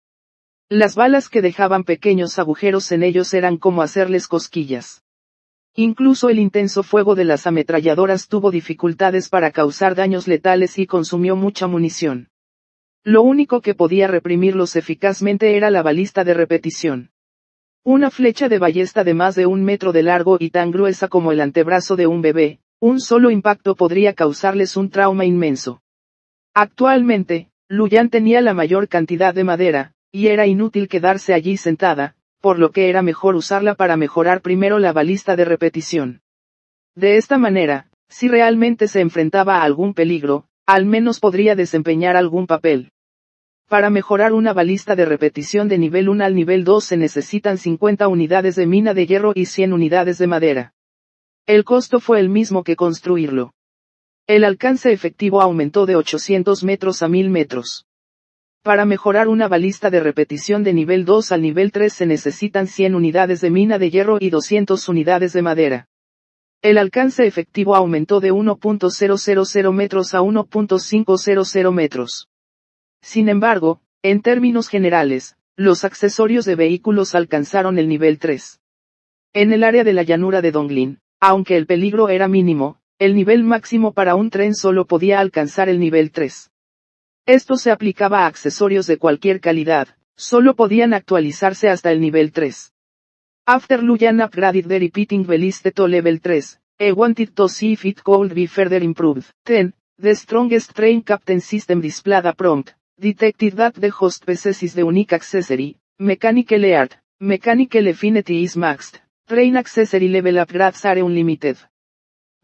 Las balas que dejaban pequeños agujeros en ellos eran como hacerles cosquillas. Incluso el intenso fuego de las ametralladoras tuvo dificultades para causar daños letales y consumió mucha munición. Lo único que podía reprimirlos eficazmente era la balista de repetición. Una flecha de ballesta de más de 1 metro de largo y tan gruesa como el antebrazo de un bebé, un solo impacto podría causarles un trauma inmenso. Actualmente, Luyan tenía la mayor cantidad de madera, y era inútil quedarse allí sentada, por lo que era mejor usarla para mejorar primero la balista de repetición. De esta manera, si realmente se enfrentaba a algún peligro, al menos podría desempeñar algún papel. Para mejorar una balista de repetición de nivel 1 al nivel 2 se necesitan 50 unidades de mina de hierro y 100 unidades de madera. El costo fue el mismo que construirlo. El alcance efectivo aumentó de 800 metros a 1000 metros. Para mejorar una balista de repetición de nivel 2 al nivel 3 se necesitan 100 unidades de mina de hierro y 200 unidades de madera. El alcance efectivo aumentó de 1.000 metros a 1.500 metros. Sin embargo, en términos generales, los accesorios de vehículos alcanzaron el nivel 3. En el área de la llanura de Donglin, aunque el peligro era mínimo, el nivel máximo para un tren solo podía alcanzar el nivel 3. Esto se aplicaba a accesorios de cualquier calidad, solo podían actualizarse hasta el nivel 3. After Luyan upgraded the repeating ballistic to level 3, I wanted to see if it could be further improved. 10. The strongest train captain system displayed a prompt, detected that the host possesses the unique accessory, mechanical art, mechanical affinity is maxed, train accessory level upgrades are unlimited.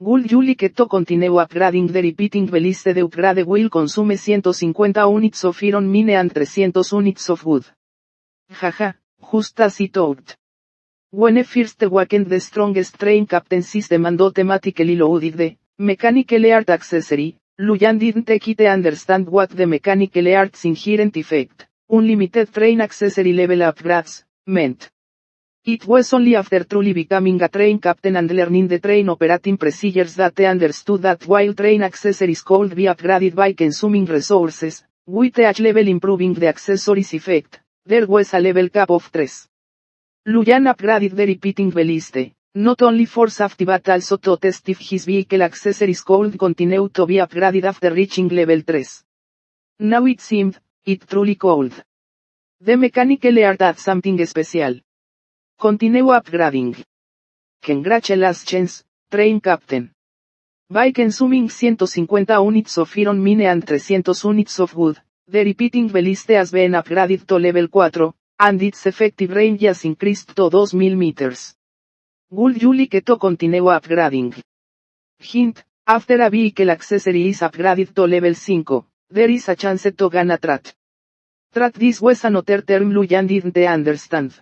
Would you like to continue upgrading the repeating ballistic? The upgrade will consume 150 units of iron mine and 300 units of wood. Jaja, just as I thought. When I first awakened the strongest train captain system and automatically loaded the mechanical art accessory, Luyan didn't quite understand what the mechanical art's inherent effect, unlimited train accessory level upgrades, meant. It was only after truly becoming a train captain and learning the train operating procedures that I understood that while train accessories could be upgraded by consuming resources, with each level improving the accessories effect, there was a level cap of 3. Luyan upgraded the repeating ballista, not only for safety but also to test if his vehicle accessories could continue to be upgraded after reaching level 3. Now it seemed, it truly could. The mechanical art had something special. Continue upgrading. Congratulations, train captain. By consuming 150 units of iron mine and 300 units of wood, the repeating ballast has been upgraded to level 4, and its effective range has increased to 2000 meters. Would you like to continue upgrading? Hint, after a vehicle accessory is upgraded to level 5, there is a chance to gain a trait. Trait this was another term Luyan didn't understand.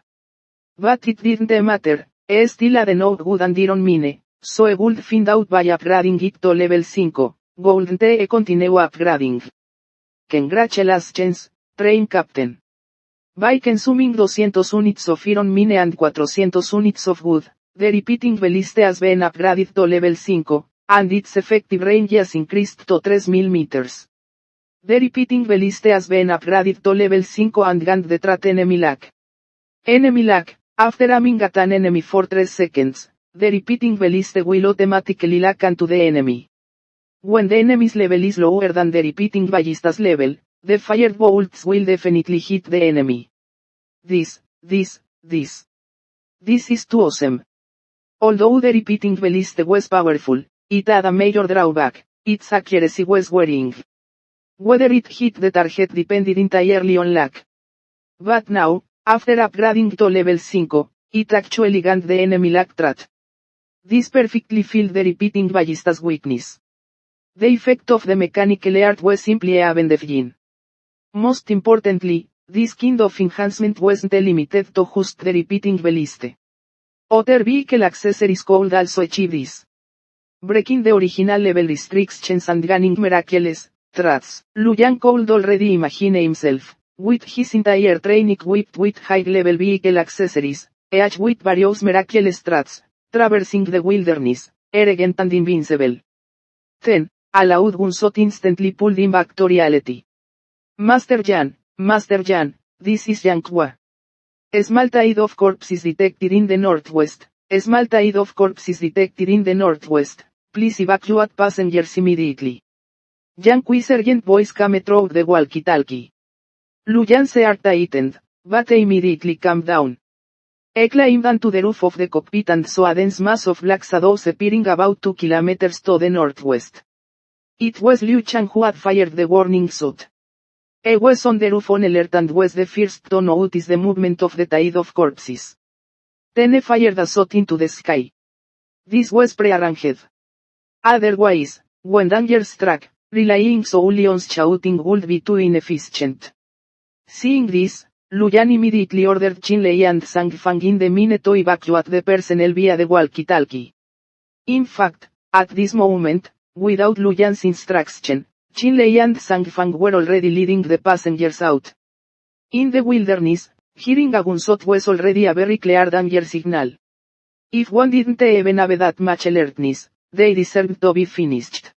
But it didn't matter, still a no good and iron mine, so I would find out by upgrading it to level 5, wouldn't I continue upgrading? Congratulations, train captain. By consuming 200 units of iron mine and 400 units of wood, the repeating ballast has been upgraded to level 5, and its effective range has increased to 3000 meters. The repeating ballast has been upgraded to level 5 and gained the trait enemy lag. Enemy lag, after aiming at an enemy for 3 seconds, the repeating ballast will automatically lag onto the enemy. When the enemy's level is lower than the repeating ballista's level, the fired bolts will definitely hit the enemy. This is too awesome. Although the repeating ballast was powerful, it had a major drawback: its accuracy was worrying. Whether it hit the target depended entirely on luck. But now, after upgrading to level 5, it actually gained the enemy lag trait. This perfectly filled the repeating ballista's weakness. The effect of the mechanical art was simply amazing. Most importantly, this kind of enhancement wasn't limited to just the repeating ballast. Other vehicle accessories could also achieve this. Breaking the original level restrictions and gaining miraculous traits, Luyan could already imagine himself, with his entire train equipped with high-level vehicle accessories, each with various miraculous traits, traversing the wilderness, arrogant and invincible. 10. Allowed Gunshot instantly pulled him back to reality. Master Jan, this is Yang Hua. A small tide of corpses detected in the northwest. Please evacuate passengers immediately. Yang Hui's sergeant voice came through the walkie-talkie. Luyan's heart tightened, but he immediately calmed down. He climbed onto the roof of the cockpit and saw a dense mass of black shadows appearing about 2 kilometers to the northwest. It was Liu Chang who had fired the warning shot. He was on the roof on alert and was the first to notice the movement of the tide of corpses. Then he fired a shot into the sky. This was prearranged. Otherwise, when danger struck, relying solely on shouting would be too inefficient. Seeing this, Luyan immediately ordered Qin Lei and Zhang Fang in the mine to evacuate the personnel via the walkie-talkie. In fact, at this moment, without Luyan's instruction, Qin Lei and Zhang Fang were already leading the passengers out. In the wilderness, hearing a gunshot was already a very clear danger signal. If one didn't even have that much alertness, they deserved to be finished.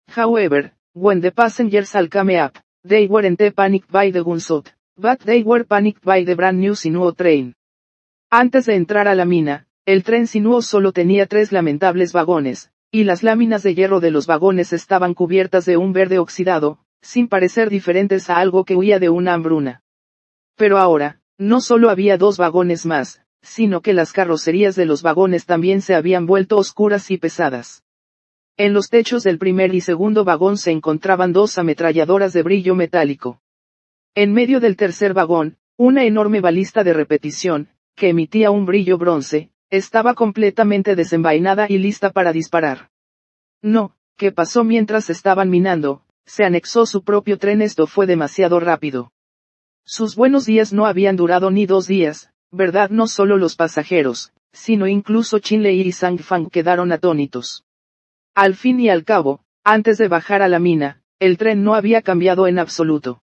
However, when the passengers all came up, they weren't panicked by the gunshot, but they were panicked by the brand new Sinuo train. Antes de entrar a la mina, el tren Sinuo solo tenía 3 lamentables vagones, y las láminas de hierro de los vagones estaban cubiertas de un verde oxidado, sin parecer diferentes a algo que huía de una hambruna. Pero ahora, no solo había 2 vagones más, sino que las carrocerías de los vagones también se habían vuelto oscuras y pesadas. En los techos del primer y segundo vagón se encontraban 2 ametralladoras de brillo metálico. En medio del tercer vagón, una enorme balista de repetición, que emitía un brillo bronce, estaba completamente desenvainada y lista para disparar. No, ¿qué pasó mientras estaban minando? Se anexó su propio tren. Esto fue demasiado rápido. Sus buenos días no habían durado ni 2 días, ¿verdad? No solo los pasajeros, sino incluso Qin Lei y Zhang Fang quedaron atónitos. Al fin y al cabo, antes de bajar a la mina, el tren no había cambiado en absoluto.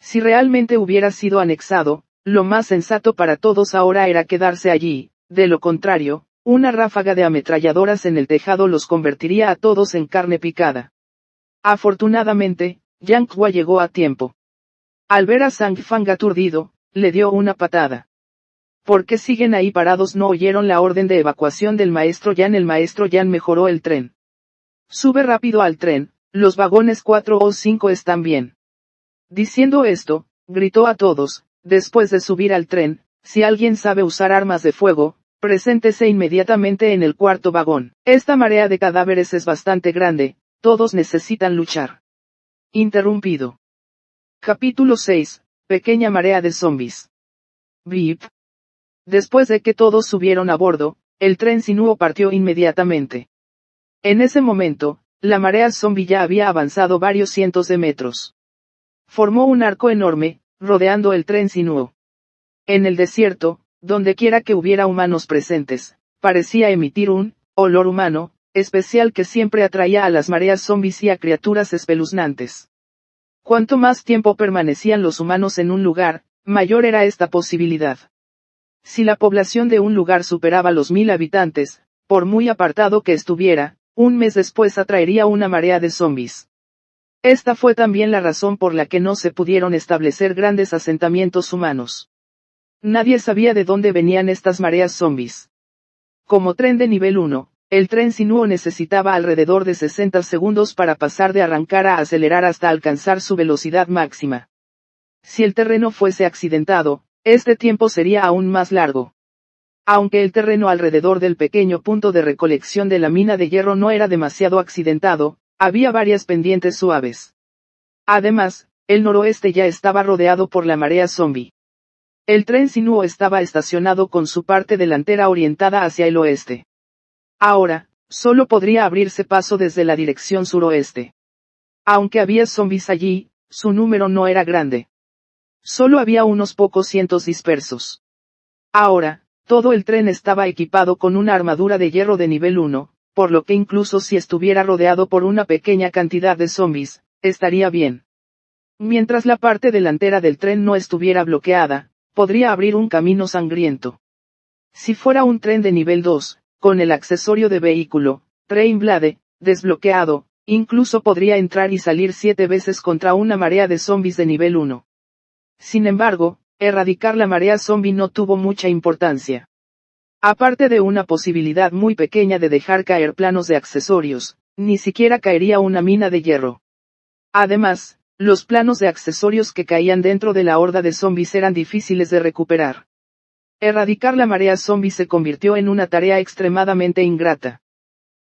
Si realmente hubiera sido anexado, lo más sensato para todos ahora era quedarse allí. De lo contrario, una ráfaga de ametralladoras en el tejado los convertiría a todos en carne picada. Afortunadamente, Yang Hua llegó a tiempo. Al ver a Zhang Fang aturdido, le dio una patada. ¿Por qué siguen ahí parados? ¿No oyeron la orden de evacuación del maestro Yan? El maestro Yan mejoró el tren. Sube rápido al tren, los vagones 4 o 5 están bien. Diciendo esto, gritó a todos, después de subir al tren: si alguien sabe usar armas de fuego, Preséntese inmediatamente en el cuarto vagón. Esta marea de cadáveres es bastante grande, todos necesitan luchar. Interrumpido. Capítulo 6. Pequeña marea de zombies. VIP. Después de que todos subieron a bordo, el tren sinuo partió inmediatamente. En ese momento, la marea zombie ya había avanzado varios cientos de metros. Formó un arco enorme, rodeando el tren sinuo. En el desierto, dondequiera que hubiera humanos presentes, parecía emitir un olor humano especial que siempre atraía a las mareas zombies y a criaturas espeluznantes. Cuanto más tiempo permanecían los humanos en un lugar, mayor era esta posibilidad. Si la población de un lugar superaba los 1000 habitantes, por muy apartado que estuviera, un mes después atraería una marea de zombies. Esta fue también la razón por la que no se pudieron establecer grandes asentamientos humanos. Nadie sabía de dónde venían estas mareas zombies. Como tren de nivel 1, el tren sinuo necesitaba alrededor de 60 segundos para pasar de arrancar a acelerar hasta alcanzar su velocidad máxima. Si el terreno fuese accidentado, este tiempo sería aún más largo. Aunque el terreno alrededor del pequeño punto de recolección de la mina de hierro no era demasiado accidentado, había varias pendientes suaves. Además, el noroeste ya estaba rodeado por la marea zombie. El tren sinuo estaba estacionado con su parte delantera orientada hacia el oeste. Ahora, solo podría abrirse paso desde la dirección suroeste. Aunque había zombies allí, su número no era grande. Solo había unos pocos cientos dispersos. Ahora, todo el tren estaba equipado con una armadura de hierro de nivel 1, por lo que incluso si estuviera rodeado por una pequeña cantidad de zombies, estaría bien. Mientras la parte delantera del tren no estuviera bloqueada, podría abrir un camino sangriento. Si fuera un tren de nivel 2, con el accesorio de vehículo, Train Blade, desbloqueado, incluso podría entrar y salir 7 veces contra una marea de zombies de nivel 1. Sin embargo, erradicar la marea zombie no tuvo mucha importancia. Aparte de una posibilidad muy pequeña de dejar caer planos de accesorios, ni siquiera caería una mina de hierro. Además, los planos de accesorios que caían dentro de la horda de zombies eran difíciles de recuperar. Erradicar la marea zombie se convirtió en una tarea extremadamente ingrata.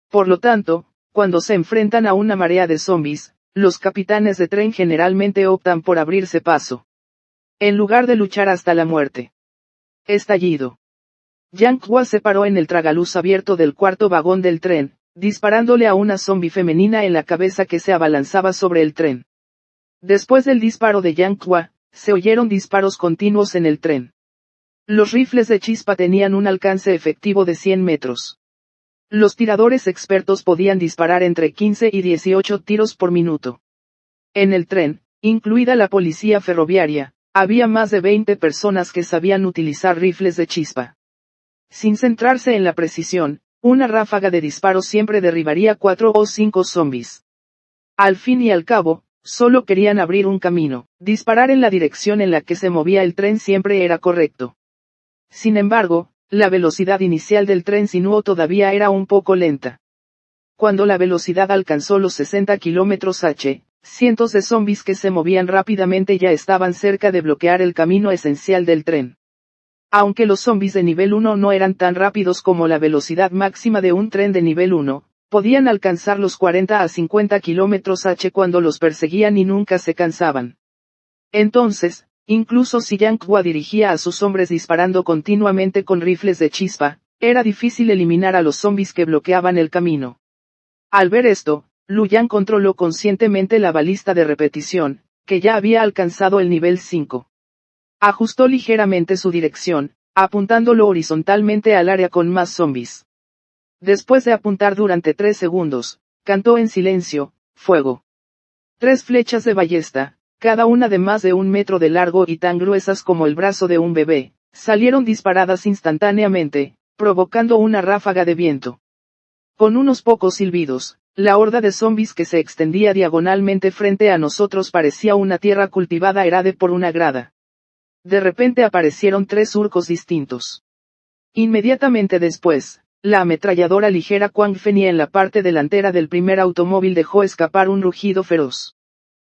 Por lo tanto, cuando se enfrentan a una marea de zombies, los capitanes de tren generalmente optan por abrirse paso, en lugar de luchar hasta la muerte. Estallido. Yang Hua se paró en el tragaluz abierto del cuarto vagón del tren, disparándole a una zombie femenina en la cabeza que se abalanzaba sobre el tren. Después del disparo de Yang Hua, se oyeron disparos continuos en el tren. Los rifles de chispa tenían un alcance efectivo de 100 metros. Los tiradores expertos podían disparar entre 15 y 18 tiros por minuto. En el tren, incluida la policía ferroviaria, había más de 20 personas que sabían utilizar rifles de chispa. Sin centrarse en la precisión, una ráfaga de disparos siempre derribaría 4 o 5 zombies. Al fin y al cabo, solo querían abrir un camino. Disparar en la dirección en la que se movía el tren siempre era correcto. Sin embargo, la velocidad inicial del tren sinuo todavía era un poco lenta. Cuando la velocidad alcanzó los 60 km/h, cientos de zombies que se movían rápidamente ya estaban cerca de bloquear el camino esencial del tren. Aunque los zombies de nivel 1 no eran tan rápidos como la velocidad máxima de un tren de nivel 1, podían alcanzar los 40 a 50 km/h cuando los perseguían y nunca se cansaban. Entonces, incluso si Yang Hua dirigía a sus hombres disparando continuamente con rifles de chispa, era difícil eliminar a los zombies que bloqueaban el camino. Al ver esto, Lu Yang controló conscientemente la balista de repetición, que ya había alcanzado el nivel 5. Ajustó ligeramente su dirección, apuntándolo horizontalmente al área con más zombies. Después de apuntar durante 3 segundos, cantó en silencio, fuego. 3 flechas de ballesta, cada una de más de 1 metro de largo y tan gruesas como el brazo de un bebé, salieron disparadas instantáneamente, provocando una ráfaga de viento. Con unos pocos silbidos, la horda de zombies que se extendía diagonalmente frente a nosotros parecía una tierra cultivada herade por una grada. De repente aparecieron 3 surcos distintos. Inmediatamente después, la ametralladora ligera Quang Fenyi en la parte delantera del primer automóvil dejó escapar un rugido feroz.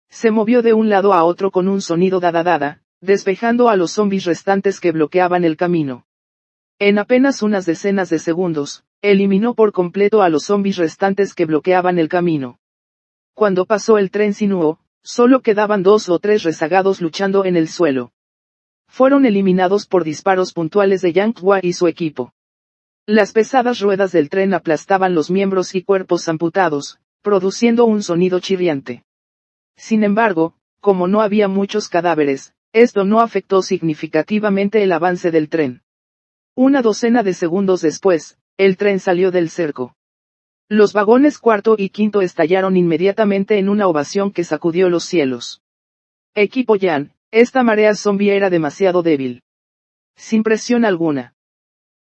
Se movió de un lado a otro con un sonido dada, despejando a los zombies restantes que bloqueaban el camino. En apenas unas decenas de segundos, eliminó por completo a los zombies restantes que bloqueaban el camino. Cuando pasó el tren sinuo, solo quedaban 2 o 3 rezagados luchando en el suelo. Fueron eliminados por disparos puntuales de Yang Hua y su equipo. Las pesadas ruedas del tren aplastaban los miembros y cuerpos amputados, produciendo un sonido chirriante. Sin embargo, como no había muchos cadáveres, esto no afectó significativamente el avance del tren. Una docena de segundos después, el tren salió del cerco. Los vagones cuarto y quinto estallaron inmediatamente en una ovación que sacudió los cielos. Equipo Yan, esta marea zombie era demasiado débil. Sin presión alguna.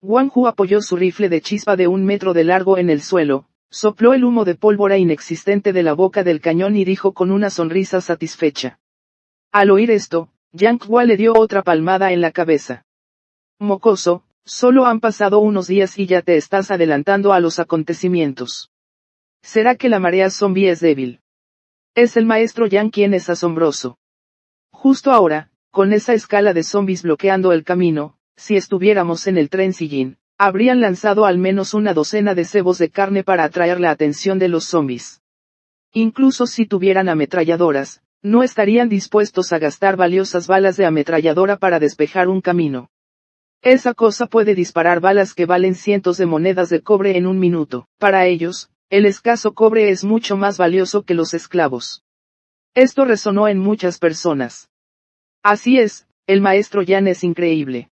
Wang Hu apoyó su rifle de chispa de 1 metro de largo en el suelo, sopló el humo de pólvora inexistente de la boca del cañón y dijo con una sonrisa satisfecha. Al oír esto, Yang Hua le dio otra palmada en la cabeza. Mocoso, solo han pasado unos días y ya te estás adelantando a los acontecimientos. ¿Será que la marea zombie es débil? Es el maestro Yang quien es asombroso. Justo ahora, con esa escala de zombies bloqueando el camino, si estuviéramos en el tren Sillin, habrían lanzado al menos una docena de cebos de carne para atraer la atención de los zombies. Incluso si tuvieran ametralladoras, no estarían dispuestos a gastar valiosas balas de ametralladora para despejar un camino. Esa cosa puede disparar balas que valen cientos de monedas de cobre en 1 minuto. Para ellos, el escaso cobre es mucho más valioso que los esclavos. Esto resonó en muchas personas. Así es, el maestro Yan es increíble.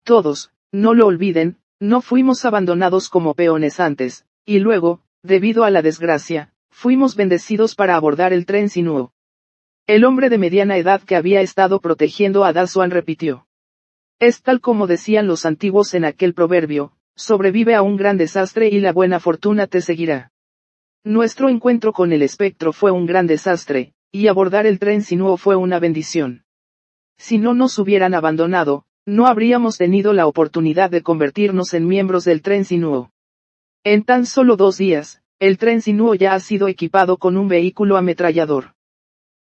Todos, no lo olviden, no fuimos abandonados como peones antes, y luego, debido a la desgracia, fuimos bendecidos para abordar el tren sinuo. El hombre de mediana edad que había estado protegiendo a Da Xuan repitió. Es tal como decían los antiguos en aquel proverbio, sobrevive a un gran desastre y la buena fortuna te seguirá. Nuestro encuentro con el espectro fue un gran desastre, y abordar el tren sinuo fue una bendición. Si no nos hubieran abandonado, no habríamos tenido la oportunidad de convertirnos en miembros del tren sinuo. En tan solo 2 días, el tren sinuo ya ha sido equipado con un vehículo ametrallador.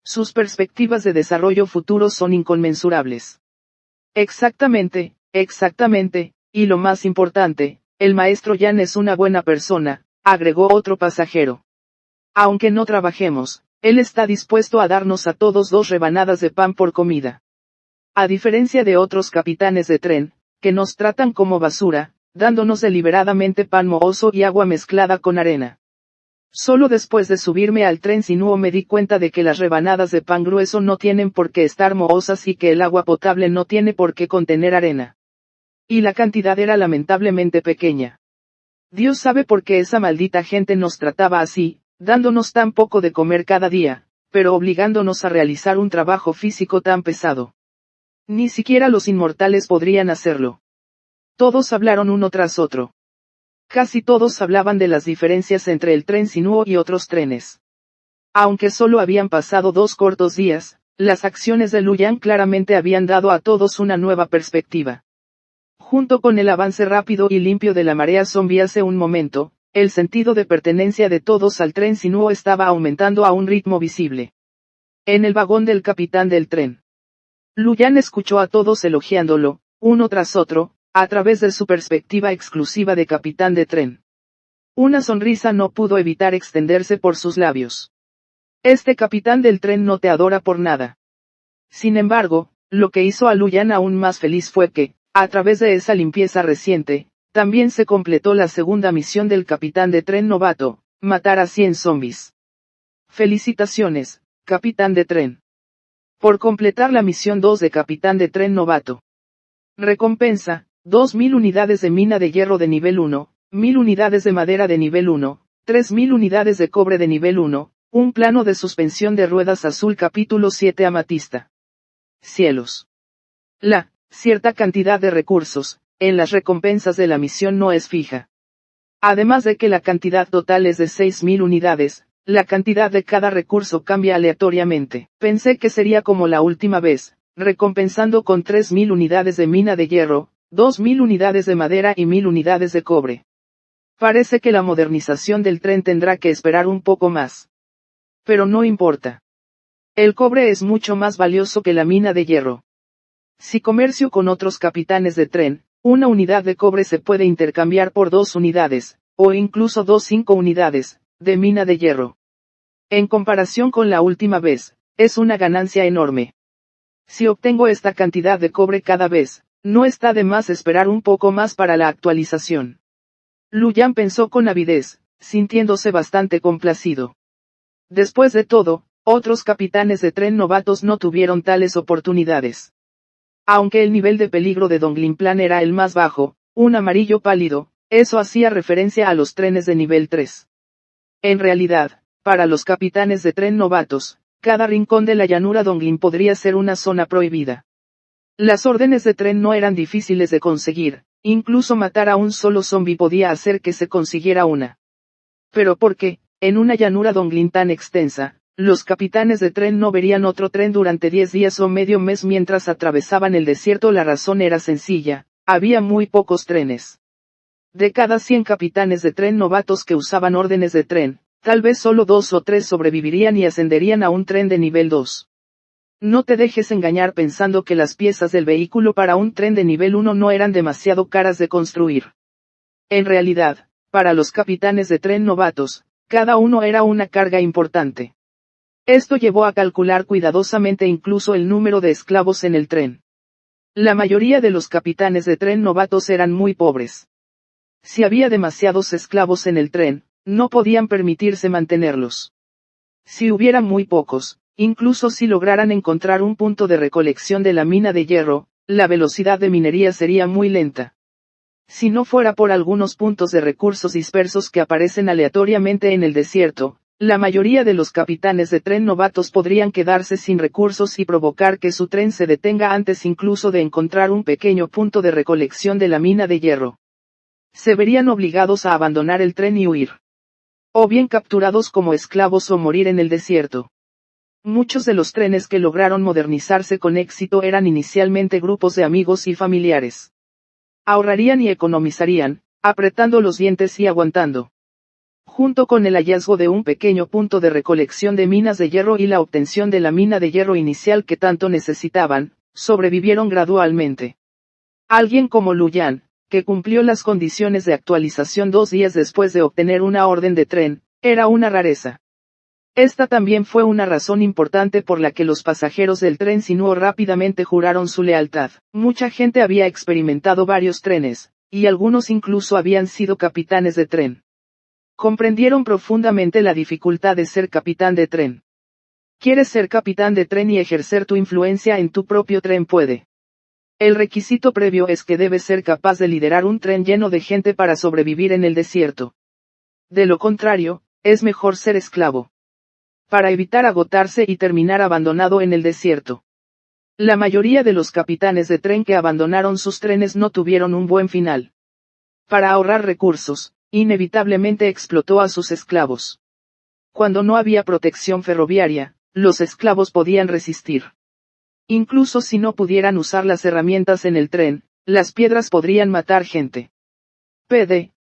Sus perspectivas de desarrollo futuro son inconmensurables. Exactamente, y lo más importante, el maestro Yan es una buena persona, agregó otro pasajero. Aunque no trabajemos, él está dispuesto a darnos a todos 2 rebanadas de pan por comida. A diferencia de otros capitanes de tren, que nos tratan como basura, dándonos deliberadamente pan mohoso y agua mezclada con arena. Solo después de subirme al tren sinuo me di cuenta de que las rebanadas de pan grueso no tienen por qué estar mohosas y que el agua potable no tiene por qué contener arena. Y la cantidad era lamentablemente pequeña. Dios sabe por qué esa maldita gente nos trataba así, dándonos tan poco de comer cada día, pero obligándonos a realizar un trabajo físico tan pesado. Ni siquiera los inmortales podrían hacerlo. Todos hablaron uno tras otro. Casi todos hablaban de las diferencias entre el tren sinuo y otros trenes. Aunque solo habían pasado 2 cortos días, las acciones de Luyan claramente habían dado a todos una nueva perspectiva. Junto con el avance rápido y limpio de la marea zombie hace un momento, el sentido de pertenencia de todos al tren sinuo estaba aumentando a un ritmo visible. En el vagón del capitán del tren. Luyan escuchó a todos elogiándolo, uno tras otro, a través de su perspectiva exclusiva de capitán de tren. Una sonrisa no pudo evitar extenderse por sus labios. Este capitán del tren no te adora por nada. Sin embargo, lo que hizo a Luyan aún más feliz fue que, a través de esa limpieza reciente, también se completó la segunda misión del capitán de tren novato, matar a 100 zombies. Felicitaciones, capitán de tren. Por completar la misión 2 de capitán de tren novato. Recompensa, 2000 unidades de mina de hierro de nivel 1, 1000 unidades de madera de nivel 1, 3000 unidades de cobre de nivel 1, un plano de suspensión de ruedas azul capítulo 7 amatista. Cielos. Cierta cantidad de recursos, en las recompensas de la misión no es fija. Además de que la cantidad total es de 6000 unidades, la cantidad de cada recurso cambia aleatoriamente. Pensé que sería como la última vez, recompensando con 3000 unidades de mina de hierro, 2000 unidades de madera y 1000 unidades de cobre. Parece que la modernización del tren tendrá que esperar un poco más. Pero no importa. El cobre es mucho más valioso que la mina de hierro. Si comercio con otros capitanes de tren, Una unidad de cobre se puede intercambiar por 2 unidades, o incluso 5 unidades, de mina de hierro. En comparación con la última vez, es una ganancia enorme. Si obtengo esta cantidad de cobre cada vez, no está de más esperar un poco más para la actualización. Luyan pensó con avidez, sintiéndose bastante complacido. Después de todo, otros capitanes de tren novatos no tuvieron tales oportunidades. Aunque el nivel de peligro de Donglin-Plan era el más bajo, un amarillo pálido, eso hacía referencia a los trenes de nivel 3. En realidad, para los capitanes de tren novatos, cada rincón de la llanura Donglin podría ser una zona prohibida. Las órdenes de tren no eran difíciles de conseguir, incluso matar a un solo zombi podía hacer que se consiguiera una. Pero ¿por qué, en una llanura Donglin tan extensa, los capitanes de tren no verían otro tren durante 10 días o medio mes mientras atravesaban el desierto? La razón era sencilla, había muy pocos trenes. De cada 100 capitanes de tren novatos que usaban órdenes de tren, tal vez solo 2 o 3 sobrevivirían y ascenderían a un tren de nivel 2. No te dejes engañar pensando que las piezas del vehículo para un tren de nivel 1 no eran demasiado caras de construir. En realidad, para los capitanes de tren novatos, cada uno era una carga importante. Esto llevó a calcular cuidadosamente incluso el número de esclavos en el tren. La mayoría de los capitanes de tren novatos eran muy pobres. Si había demasiados esclavos en el tren, no podían permitirse mantenerlos. Si hubiera muy pocos, incluso si lograran encontrar un punto de recolección de la mina de hierro, la velocidad de minería sería muy lenta. Si no fuera por algunos puntos de recursos dispersos que aparecen aleatoriamente en el desierto, la mayoría de los capitanes de tren novatos podrían quedarse sin recursos y provocar que su tren se detenga antes incluso de encontrar un pequeño punto de recolección de la mina de hierro. Se verían obligados a abandonar el tren y huir. O bien capturados como esclavos o morir en el desierto. Muchos de los trenes que lograron modernizarse con éxito eran inicialmente grupos de amigos y familiares. Ahorrarían y economizarían, apretando los dientes y aguantando. Junto con el hallazgo de un pequeño punto de recolección de minas de hierro y la obtención de la mina de hierro inicial que tanto necesitaban, sobrevivieron gradualmente. Alguien como Luyan, que cumplió las condiciones de actualización 2 días después de obtener una orden de tren, era una rareza. Esta también fue una razón importante por la que los pasajeros del tren Sinuo rápidamente juraron su lealtad. Mucha gente había experimentado varios trenes, y algunos incluso habían sido capitanes de tren. Comprendieron profundamente la dificultad de ser capitán de tren. ¿Quieres ser capitán de tren y ejercer tu influencia en tu propio tren? Puede. El requisito previo es que debes ser capaz de liderar un tren lleno de gente para sobrevivir en el desierto. De lo contrario, es mejor ser esclavo. Para evitar agotarse y terminar abandonado en el desierto. La mayoría de los capitanes de tren que abandonaron sus trenes no tuvieron un buen final. Para ahorrar recursos, inevitablemente explotó a sus esclavos. Cuando no había protección ferroviaria, los esclavos podían resistir. Incluso si no pudieran usar las herramientas en el tren, las piedras podrían matar gente.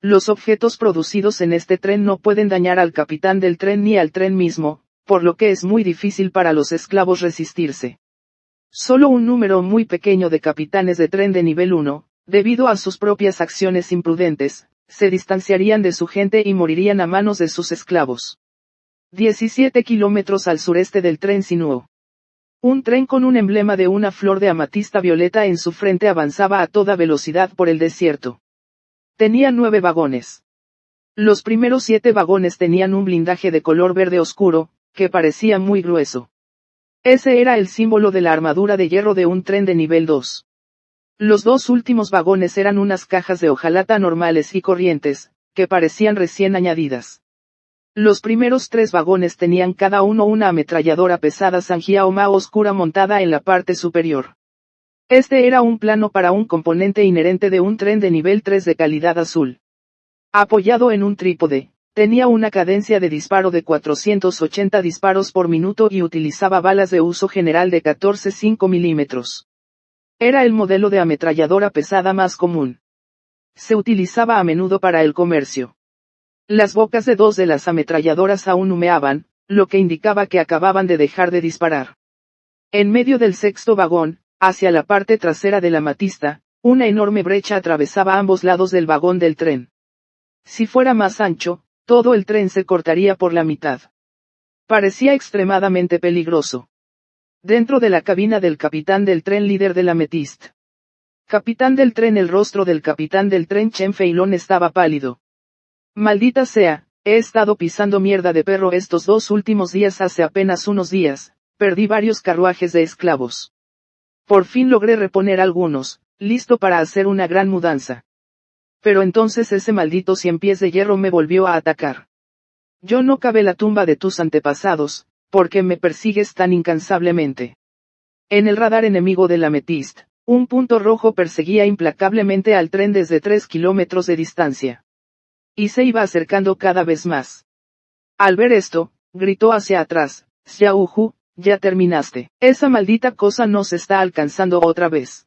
Los objetos producidos en este tren no pueden dañar al capitán del tren ni al tren mismo, por lo que es muy difícil para los esclavos resistirse. Solo un número muy pequeño de capitanes de tren de nivel 1, debido a sus propias acciones imprudentes, se distanciarían de su gente y morirían a manos de sus esclavos. 17 kilómetros al sureste del tren Sinuo. Un tren con un emblema de una flor de amatista violeta en su frente avanzaba a toda velocidad por el desierto. Tenía 9 vagones. Los primeros 7 vagones tenían un blindaje de color verde oscuro, que parecía muy grueso. Ese era el símbolo de la armadura de hierro de un tren de nivel 2. Los 2 últimos vagones eran unas cajas de hojalata normales y corrientes, que parecían recién añadidas. Los primeros 3 vagones tenían cada uno una ametralladora pesada Sanjiao-Ma oscura montada en la parte superior. Este era un plano para un componente inherente de un tren de nivel 3 de calidad azul. Apoyado en un trípode, tenía una cadencia de disparo de 480 disparos por minuto y utilizaba balas de uso general de 14,5 milímetros. Era el modelo de ametralladora pesada más común. Se utilizaba a menudo para el comercio. Las bocas de 2 de las ametralladoras aún humeaban, lo que indicaba que acababan de dejar de disparar. En medio del 6.º vagón, hacia la parte trasera del amatista, Una enorme brecha atravesaba ambos lados del vagón del tren. Si fuera más ancho, todo el tren se cortaría por la mitad. Parecía extremadamente peligroso. Dentro de la cabina del capitán del tren, líder de la Amethyst. Capitán del tren. El rostro del capitán del tren Chen Feilong estaba pálido. Maldita sea, he estado pisando mierda de perro estos 2 últimos días. Hace apenas unos días, perdí varios carruajes de esclavos. Por fin logré reponer algunos, listo para hacer una gran mudanza. Pero entonces ese maldito 100 pies de hierro me volvió a atacar. Yo no cavé la tumba de tus antepasados, ¿por qué me persigues tan incansablemente? En el radar enemigo de la Amethyst, un punto rojo perseguía implacablemente al tren desde 3 kilómetros de distancia. Y se iba acercando cada vez más. Al ver esto, gritó hacia atrás, Xiaohu, ya terminaste. Esa maldita cosa nos está alcanzando otra vez.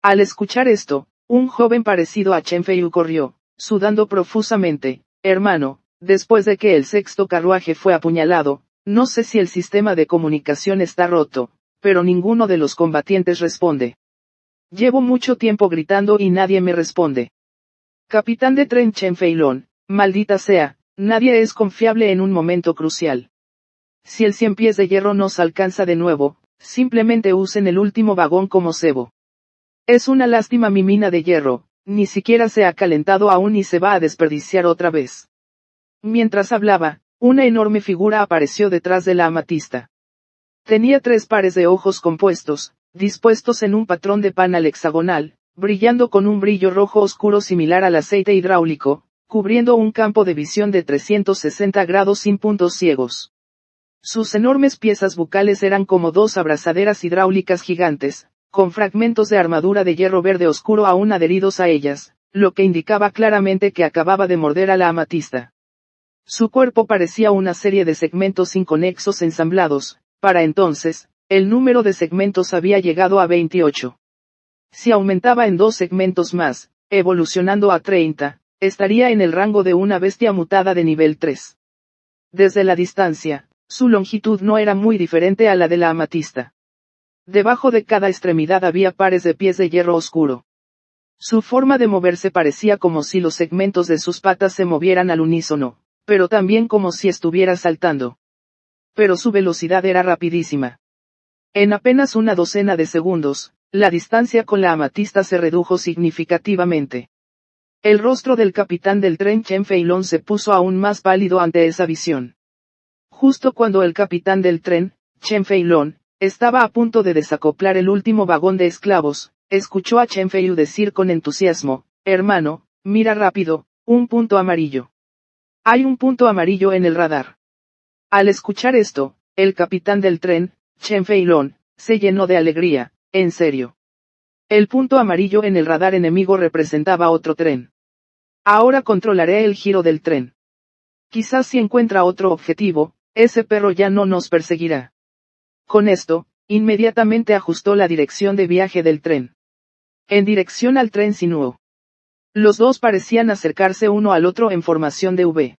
Al escuchar esto, un joven parecido a Chen Feiyu corrió, sudando profusamente. Hermano, después de que el 6º carruaje fue apuñalado, no sé si el sistema de comunicación está roto, pero ninguno de los combatientes responde. Llevo mucho tiempo gritando y nadie me responde. Capitán de tren Chen Feilong, maldita sea, nadie es confiable en un momento crucial. Si el 100 pies de hierro nos alcanza de nuevo, simplemente usen el último vagón como cebo. Es una lástima, mi mina de hierro, ni siquiera se ha calentado aún y se va a desperdiciar otra vez. Mientras hablaba, una enorme figura apareció detrás de la amatista. Tenía 3 pares de ojos compuestos, dispuestos en un patrón de panal hexagonal, brillando con un brillo rojo oscuro similar al aceite hidráulico, cubriendo un campo de visión de 360 grados sin puntos ciegos. Sus enormes piezas bucales eran como 2 abrazaderas hidráulicas gigantes, con fragmentos de armadura de hierro verde oscuro aún adheridos a ellas, lo que indicaba claramente que acababa de morder a la amatista. Su cuerpo parecía una serie de segmentos inconexos ensamblados. Para entonces, el número de segmentos había llegado a 28. Si aumentaba en 2 segmentos más, evolucionando a 30, estaría en el rango de una bestia mutada de nivel 3. Desde la distancia, su longitud no era muy diferente a la de la amatista. Debajo de cada extremidad había pares de pies de hierro oscuro. Su forma de moverse parecía como si los segmentos de sus patas se movieran al unísono, pero también como si estuviera saltando. Pero su velocidad era rapidísima. En apenas una docena de segundos, la distancia con la amatista se redujo significativamente. El rostro del capitán del tren Chen Feilong se puso aún más pálido ante esa visión. Justo cuando el capitán del tren, Chen Feilong, estaba a punto de desacoplar el último vagón de esclavos, escuchó a Chen Feiyu decir con entusiasmo, hermano, mira rápido, un punto amarillo. Hay un punto amarillo en el radar. Al escuchar esto, el capitán del tren, Chen Feilong, se llenó de alegría, en serio. El punto amarillo en el radar enemigo representaba otro tren. Ahora controlaré el giro del tren. Quizás si encuentra otro objetivo, ese perro ya no nos perseguirá. Con esto, inmediatamente ajustó la dirección de viaje del tren. En dirección al tren Sinuo. Los dos parecían acercarse uno al otro en formación de V.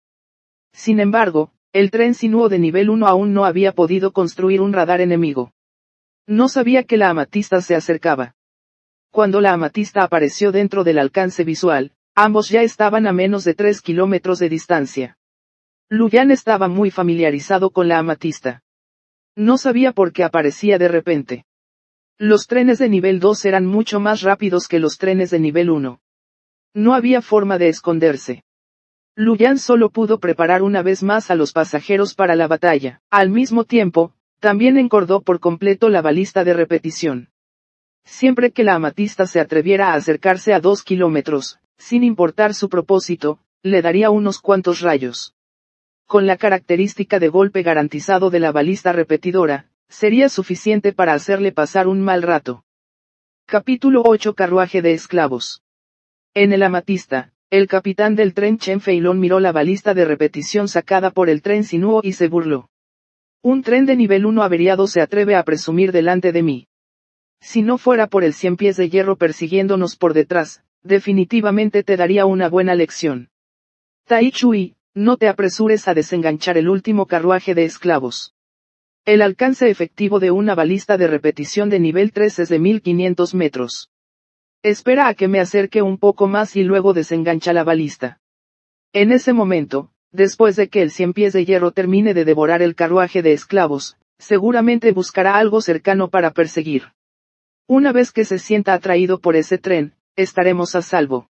Sin embargo, el tren Sinuo de nivel 1 aún no había podido construir un radar enemigo. No sabía que la amatista se acercaba. Cuando la amatista apareció dentro del alcance visual, ambos ya estaban a menos de 3 kilómetros de distancia. Luyan estaba muy familiarizado con la amatista. No sabía por qué aparecía de repente. Los trenes de nivel 2 eran mucho más rápidos que los trenes de nivel 1. No había forma de esconderse. Luyan solo pudo preparar una vez más a los pasajeros para la batalla. Al mismo tiempo, también encordó por completo la balista de repetición. Siempre que la amatista se atreviera a acercarse a 2 kilómetros, sin importar su propósito, le daría unos cuantos rayos. Con la característica de golpe garantizado de la balista repetidora, sería suficiente para hacerle pasar un mal rato. Capítulo 8. Carruaje de esclavos. En el amatista, el capitán del tren Chen Feilong miró la balista de repetición sacada por el tren Sinuo y se burló. Un tren de nivel 1 averiado se atreve a presumir delante de mí. Si no fuera por el 100 pies de hierro persiguiéndonos por detrás, definitivamente te daría una buena lección. Tai Chui, no te apresures a desenganchar el último carruaje de esclavos. El alcance efectivo de una balista de repetición de nivel 3 es de 1500 metros. Espera a que me acerque un poco más y luego desengancha la balista. En ese momento, después de que el 100 pies de hierro termine de devorar el carruaje de esclavos, seguramente buscará algo cercano para perseguir. Una vez que se sienta atraído por ese tren, estaremos a salvo.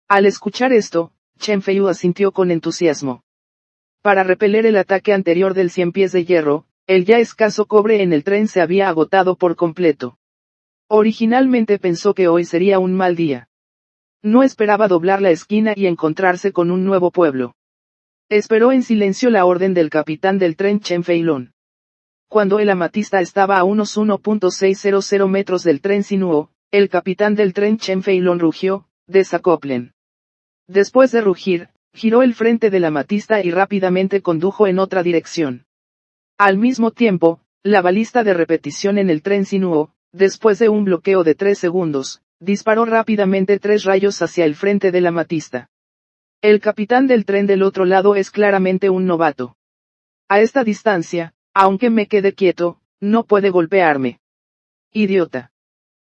Al escuchar esto, Chen Feiyu asintió con entusiasmo. Para repeler el ataque anterior del 100 pies de hierro, el ya escaso cobre en el tren se había agotado por completo. Originalmente pensó que hoy sería un mal día. No esperaba doblar la esquina y encontrarse con un nuevo pueblo. Esperó en silencio la orden del capitán del tren Chen Feilong. Cuando el amatista estaba a unos 1.600 metros del tren Sinuo, el capitán del tren Chen Feilong rugió: desacoplen. Después de rugir, giró el frente del amatista y rápidamente condujo en otra dirección. Al mismo tiempo, la balista de repetición en el tren Sinuo, después de un bloqueo de 3 segundos, disparó rápidamente 3 rayos hacia el frente del amatista. El capitán del tren del otro lado es claramente un novato. A esta distancia, aunque me quede quieto, no puede golpearme. Idiota.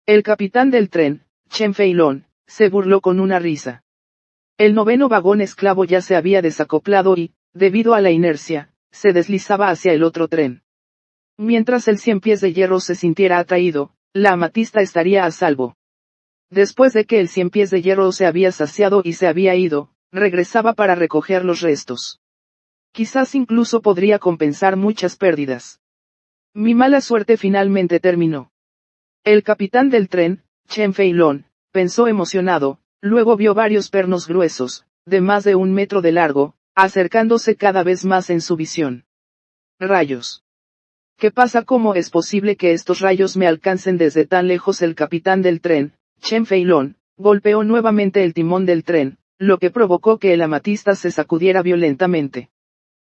El capitán del tren, Chen Feilong, se burló con una risa. El 9º vagón esclavo ya se había desacoplado y, debido a la inercia, se deslizaba hacia el otro tren. Mientras el 100 pies de hierro se sintiera atraído, la amatista estaría a salvo. Después de que el 100 pies de hierro se había saciado y se había ido, regresaba para recoger los restos. Quizás incluso podría compensar muchas pérdidas. Mi mala suerte finalmente terminó. El capitán del tren, Chen Feilong, pensó emocionado, luego vio varios pernos gruesos, de más de 1 metro de largo, acercándose cada vez más en su visión. Rayos. ¿Qué pasa? ¿Cómo es posible que estos rayos me alcancen desde tan lejos? El capitán del tren, Chen Feilong, golpeó nuevamente el timón del tren, lo que provocó que el amatista se sacudiera violentamente.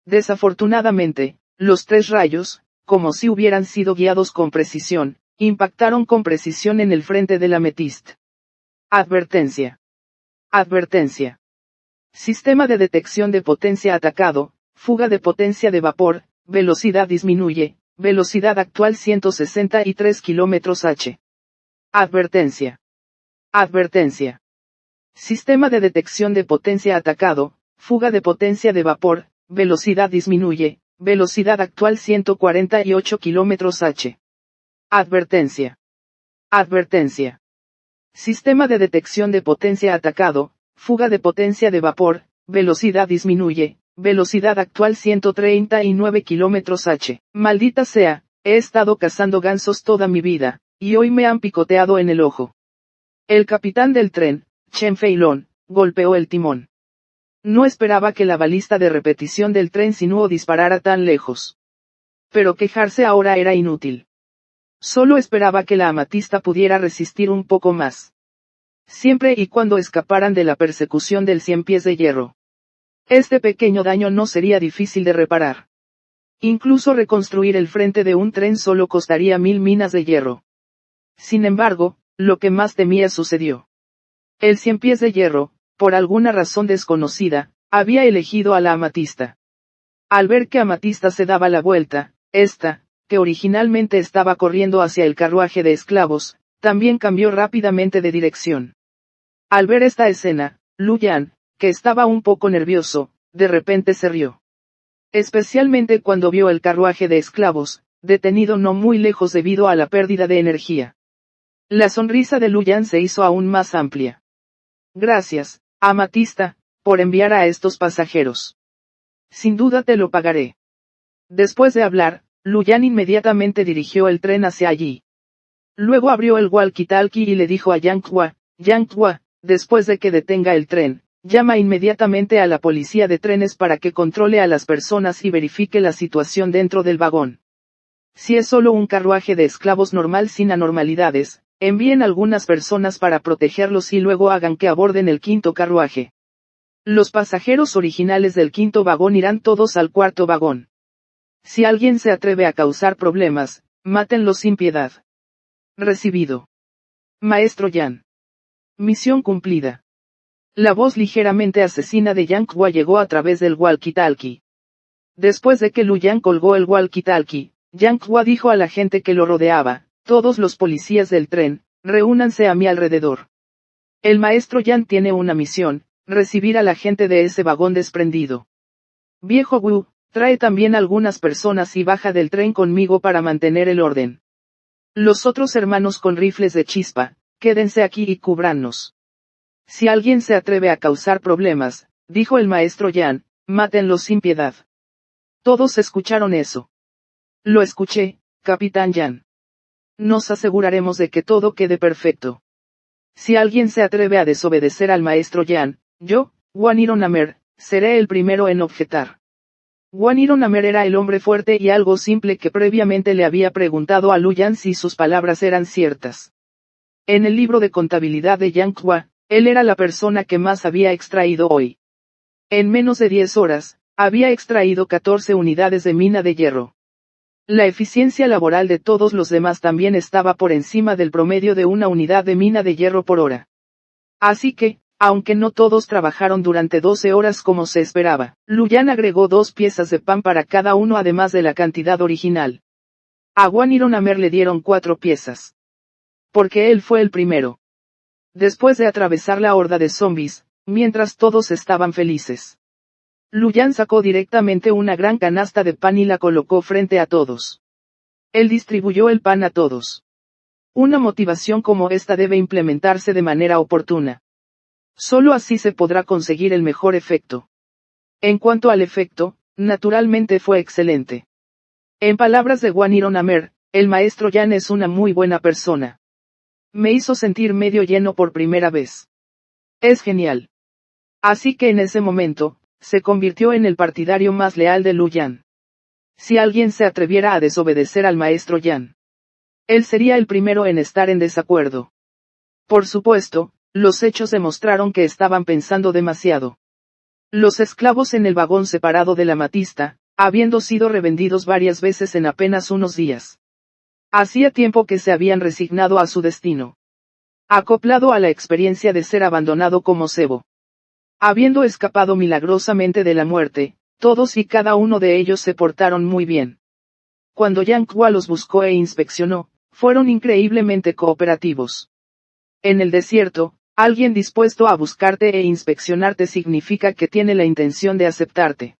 Desafortunadamente, los 3 rayos, como si hubieran sido guiados con precisión, impactaron con precisión en el frente del ametist. Advertencia. Advertencia. Sistema de detección de potencia atacado, fuga de potencia de vapor, velocidad disminuye, velocidad actual 163 km/h. Advertencia. Advertencia. Sistema de detección de potencia atacado, fuga de potencia de vapor, velocidad disminuye, velocidad actual 148 km/h. Advertencia. Advertencia. Sistema de detección de potencia atacado, fuga de potencia de vapor, velocidad disminuye, velocidad actual 139 km/h. Maldita sea, he estado cazando gansos toda mi vida, y hoy me han picoteado en el ojo. El capitán del tren, Chen Feilong, golpeó el timón. No esperaba que la balista de repetición del tren Sinuo disparara tan lejos. Pero quejarse ahora era inútil. Solo esperaba que la amatista pudiera resistir un poco más. Siempre y cuando escaparan de la persecución del 100 pies de hierro. Este pequeño daño no sería difícil de reparar. Incluso reconstruir el frente de un tren solo costaría 1000 minas de hierro. Sin embargo, lo que más temía sucedió. El 100 pies de hierro, por alguna razón desconocida, había elegido a la amatista. Al ver que Amatista se daba la vuelta, esta, que originalmente estaba corriendo hacia el carruaje de esclavos, también cambió rápidamente de dirección. Al ver esta escena, Lu Yan, que estaba un poco nervioso, de repente se rió. Especialmente cuando vio el carruaje de esclavos, detenido no muy lejos debido a la pérdida de energía. La sonrisa de Lu Yan se hizo aún más amplia. Gracias, Amatista, por enviar a estos pasajeros. Sin duda te lo pagaré. Después de hablar, Lu Yan inmediatamente dirigió el tren hacia allí. Luego abrió el walkie-talkie y le dijo a Yang Hua, después de que detenga el tren, llama inmediatamente a la policía de trenes para que controle a las personas y verifique la situación dentro del vagón. Si es solo un carruaje de esclavos normal sin anormalidades, envíen algunas personas para protegerlos y luego hagan que aborden el 5.º carruaje. Los pasajeros originales del 5.º vagón irán todos al 4.º vagón. Si alguien se atreve a causar problemas, mátenlo sin piedad. Recibido. Maestro Yan. Misión cumplida. La voz ligeramente asesina de Yang Hua llegó a través del walkie-talkie. Después de que Lu Yan colgó el walkie-talkie, Yang Hua dijo a la gente que lo rodeaba: todos los policías del tren, reúnanse a mi alrededor. El maestro Yan tiene una misión, recibir a la gente de ese vagón desprendido. Viejo Wu, trae también algunas personas y baja del tren conmigo para mantener el orden. Los otros hermanos con rifles de chispa, quédense aquí y cúbrannos. Si alguien se atreve a causar problemas, dijo el maestro Yan, mátenlos sin piedad. Todos escucharon eso. Lo escuché, Capitán Yan. Nos aseguraremos de que todo quede perfecto. Si alguien se atreve a desobedecer al maestro Yan, yo, Waniro Namer, seré el primero en objetar. Waniro Namer era el hombre fuerte y algo simple que previamente le había preguntado a Lu Yan si sus palabras eran ciertas. En el libro de contabilidad de Yang Hua, él era la persona que más había extraído hoy. En menos de 10 horas, había extraído 14 unidades de mina de hierro. La eficiencia laboral de todos los demás también estaba por encima del promedio de una unidad de mina de hierro por hora. Así que, aunque no todos trabajaron durante 12 horas como se esperaba, Lu Yan agregó 2 piezas de pan para cada uno además de la cantidad original. A Waniro Namer le dieron 4 piezas. Porque él fue el primero. Después de atravesar la horda de zombies, mientras todos estaban felices, Lu Yan sacó directamente una gran canasta de pan y la colocó frente a todos. Él distribuyó el pan a todos. Una motivación como esta debe implementarse de manera oportuna. Solo así se podrá conseguir el mejor efecto. En cuanto al efecto, naturalmente fue excelente. En palabras de Waniro Namer, el maestro Yan es una muy buena persona. Me hizo sentir medio lleno por primera vez. Es genial. Así que en ese momento, se convirtió en el partidario más leal de Lu Yan. Si alguien se atreviera a desobedecer al maestro Yan, él sería el primero en estar en desacuerdo. Por supuesto, los hechos demostraron que estaban pensando demasiado. Los esclavos en el vagón separado de la Amatista, habiendo sido revendidos varias veces en apenas unos días. Hacía tiempo que se habían resignado a su destino. Acoplado a la experiencia de ser abandonado como cebo. Habiendo escapado milagrosamente de la muerte, todos y cada uno de ellos se portaron muy bien. Cuando Yang Hua los buscó e inspeccionó, fueron increíblemente cooperativos. En el desierto, alguien dispuesto a buscarte e inspeccionarte significa que tiene la intención de aceptarte.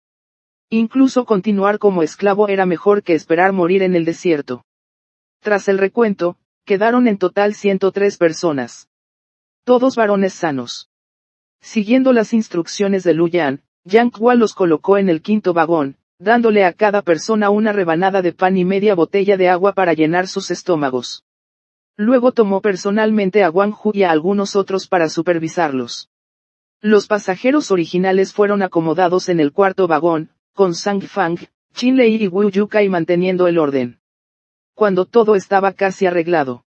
Incluso continuar como esclavo era mejor que esperar morir en el desierto. Tras el recuento, quedaron en total 103 personas. Todos varones sanos. Siguiendo las instrucciones de Lu Yan, Yang Hua los colocó en el 5.º vagón, dándole a cada persona una rebanada de pan y media botella de agua para llenar sus estómagos. Luego tomó personalmente a Wang Hu y a algunos otros para supervisarlos. Los pasajeros originales fueron acomodados en el 4.º vagón, con Zhang Fang, Qin Lei y Wu Yukai manteniendo el orden. Cuando todo estaba casi arreglado,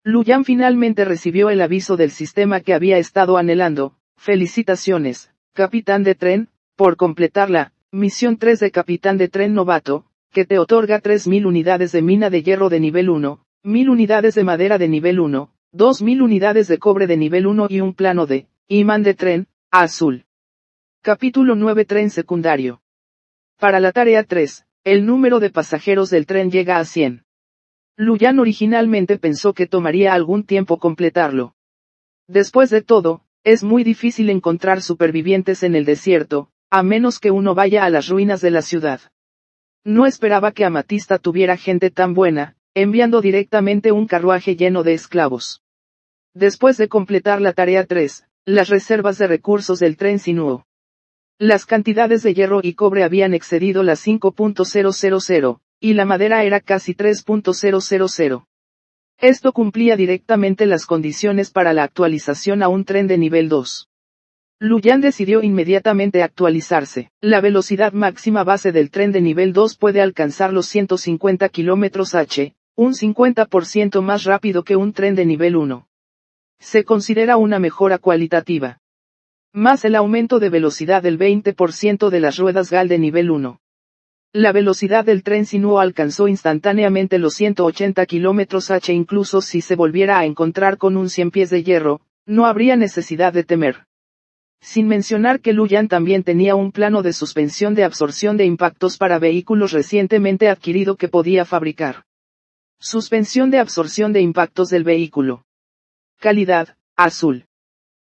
Lu Yan finalmente recibió el aviso del sistema que había estado anhelando. Felicitaciones, capitán de tren, por completar la misión 3 de capitán de tren novato, que te otorga 3.000 unidades de mina de hierro de nivel 1, 1.000 unidades de madera de nivel 1, 2.000 unidades de cobre de nivel 1 y un plano de imán de tren azul. Capítulo 9 Tren secundario. Para la tarea 3, el número de pasajeros del tren llega a 100. Lu Yan originalmente pensó que tomaría algún tiempo completarlo. Después de todo, es muy difícil encontrar supervivientes en el desierto, a menos que uno vaya a las ruinas de la ciudad. No esperaba que Amatista tuviera gente tan buena, enviando directamente un carruaje lleno de esclavos. Después de completar la tarea 3, las reservas de recursos del tren Sinuo. Las cantidades de hierro y cobre habían excedido las 5.000, y la madera era casi 3.000. Esto cumplía directamente las condiciones para la actualización a un tren de nivel 2. Lu Yan decidió inmediatamente actualizarse. La velocidad máxima base del tren de nivel 2 puede alcanzar los 150 km/h, un 50% más rápido que un tren de nivel 1. Se considera una mejora cualitativa. Más el aumento de velocidad del 20% de las ruedas GAL de nivel 1. La velocidad del tren Sinuo alcanzó instantáneamente los 180 km/h. Incluso si se volviera a encontrar con un 100 pies de hierro, no habría necesidad de temer. Sin mencionar que Lu Yan también tenía un plano de suspensión de absorción de impactos para vehículos recientemente adquirido que podía fabricar. Suspensión de absorción de impactos del vehículo. Calidad, azul.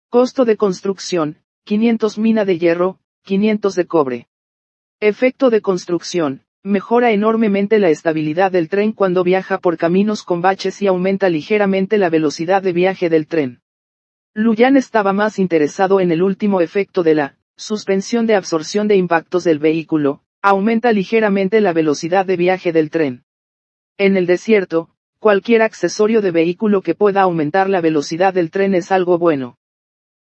Costo de construcción, 500 mina de hierro, 500 de cobre. Efecto de construcción, mejora enormemente la estabilidad del tren cuando viaja por caminos con baches y aumenta ligeramente la velocidad de viaje del tren. Luyan estaba más interesado en el último efecto de la suspensión de absorción de impactos del vehículo, aumenta ligeramente la velocidad de viaje del tren. En el desierto, cualquier accesorio de vehículo que pueda aumentar la velocidad del tren es algo bueno.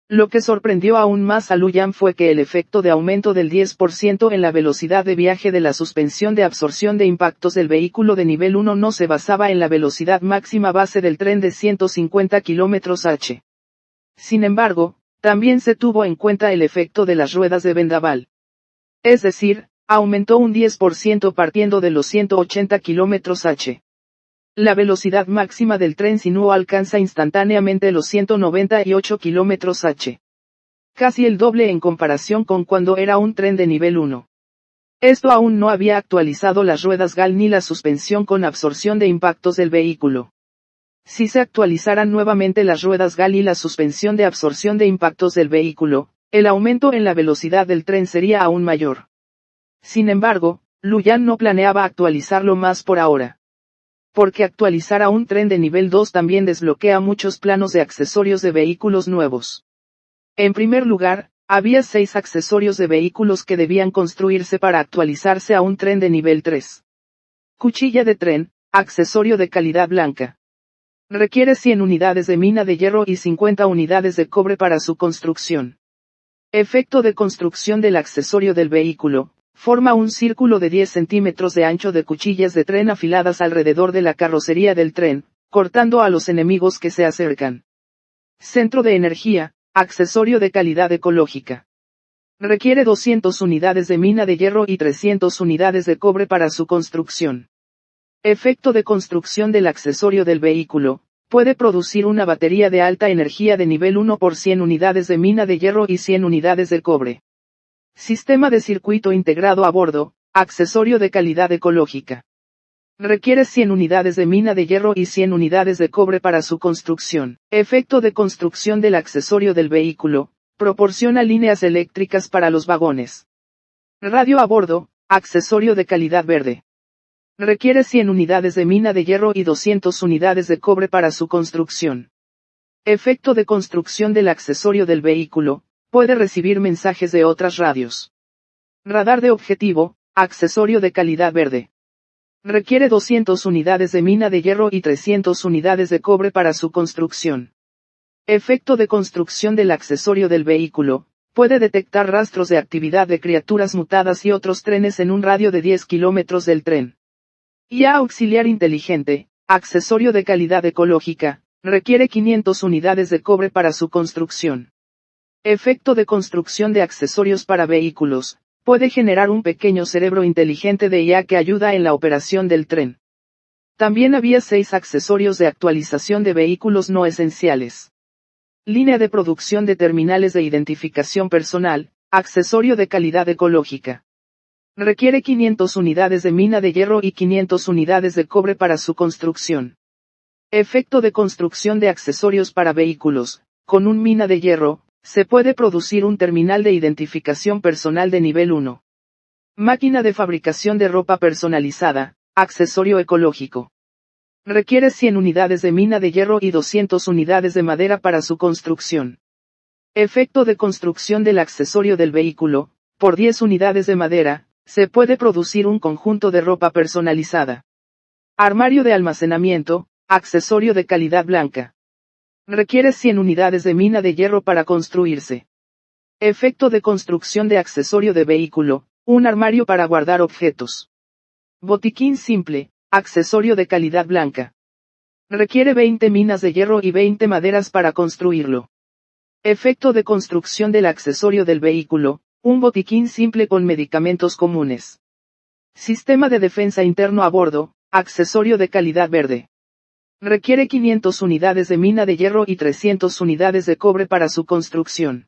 Lo que sorprendió aún más a Luyan fue que el efecto de aumento del 10% en la velocidad de viaje de la suspensión de absorción de impactos del vehículo de nivel 1 no se basaba en la velocidad máxima base del tren de 150 km/h. Sin embargo, también se tuvo en cuenta el efecto de las ruedas de vendaval. Es decir, aumentó un 10% partiendo de los 180 km/h. La velocidad máxima del tren Sinuo alcanza instantáneamente los 198 km/h. Casi el doble en comparación con cuando era un tren de nivel 1. Esto aún no había actualizado las ruedas GAL ni la suspensión con absorción de impactos del vehículo. Si se actualizaran nuevamente las ruedas GAL y la suspensión de absorción de impactos del vehículo, el aumento en la velocidad del tren sería aún mayor. Sin embargo, Luyan no planeaba actualizarlo más por ahora. Porque actualizar a un tren de nivel 2 también desbloquea muchos planos de accesorios de vehículos nuevos. En primer lugar, había 6 accesorios de vehículos que debían construirse para actualizarse a un tren de nivel 3. Cuchilla de tren, accesorio de calidad blanca. Requiere 100 unidades de mina de hierro y 50 unidades de cobre para su construcción. Efecto de construcción del accesorio del vehículo. Forma un círculo de 10 centímetros de ancho de cuchillas de tren afiladas alrededor de la carrocería del tren, cortando a los enemigos que se acercan. Centro de energía, accesorio de calidad ecológica. Requiere 200 unidades de mina de hierro y 300 unidades de cobre para su construcción. Efecto de construcción del accesorio del vehículo. Puede producir una batería de alta energía de nivel 1 por 100 unidades de mina de hierro y 100 unidades de cobre. Sistema de circuito integrado a bordo, accesorio de calidad ecológica. Requiere 100 unidades de mina de hierro y 100 unidades de cobre para su construcción. Efecto de construcción del accesorio del vehículo. Proporciona líneas eléctricas para los vagones. Radio a bordo, accesorio de calidad verde. Requiere 100 unidades de mina de hierro y 200 unidades de cobre para su construcción. Efecto de construcción del accesorio del vehículo. Puede recibir mensajes de otras radios. Radar de objetivo, accesorio de calidad verde. Requiere 200 unidades de mina de hierro y 300 unidades de cobre para su construcción. Efecto de construcción del accesorio del vehículo. Puede detectar rastros de actividad de criaturas mutadas y otros trenes en un radio de 10 kilómetros del tren. IA auxiliar inteligente, accesorio de calidad ecológica. Requiere 500 unidades de cobre para su construcción. Efecto de construcción de accesorios para vehículos. Puede generar un pequeño cerebro inteligente de IA que ayuda en la operación del tren. También había 6 accesorios de actualización de vehículos no esenciales. Línea de producción de terminales de identificación personal, accesorio de calidad ecológica. Requiere 500 unidades de mina de hierro y 500 unidades de cobre para su construcción. Efecto de construcción de accesorios para vehículos. Con un mina de hierro, se puede producir un terminal de identificación personal de nivel 1. Máquina de fabricación de ropa personalizada, accesorio ecológico. Requiere 100 unidades de mina de hierro y 200 unidades de madera para su construcción. Efecto de construcción del accesorio del vehículo. Por 10 unidades de madera, se puede producir un conjunto de ropa personalizada. Armario de almacenamiento, accesorio de calidad blanca. Requiere 100 unidades de mina de hierro para construirse. Efecto de construcción de accesorio de vehículo, un armario para guardar objetos. Botiquín simple, accesorio de calidad blanca. Requiere 20 minas de hierro y 20 maderas para construirlo. Efecto de construcción del accesorio del vehículo, un botiquín simple con medicamentos comunes. Sistema de defensa interno a bordo, accesorio de calidad verde. Requiere 500 unidades de mina de hierro y 300 unidades de cobre para su construcción.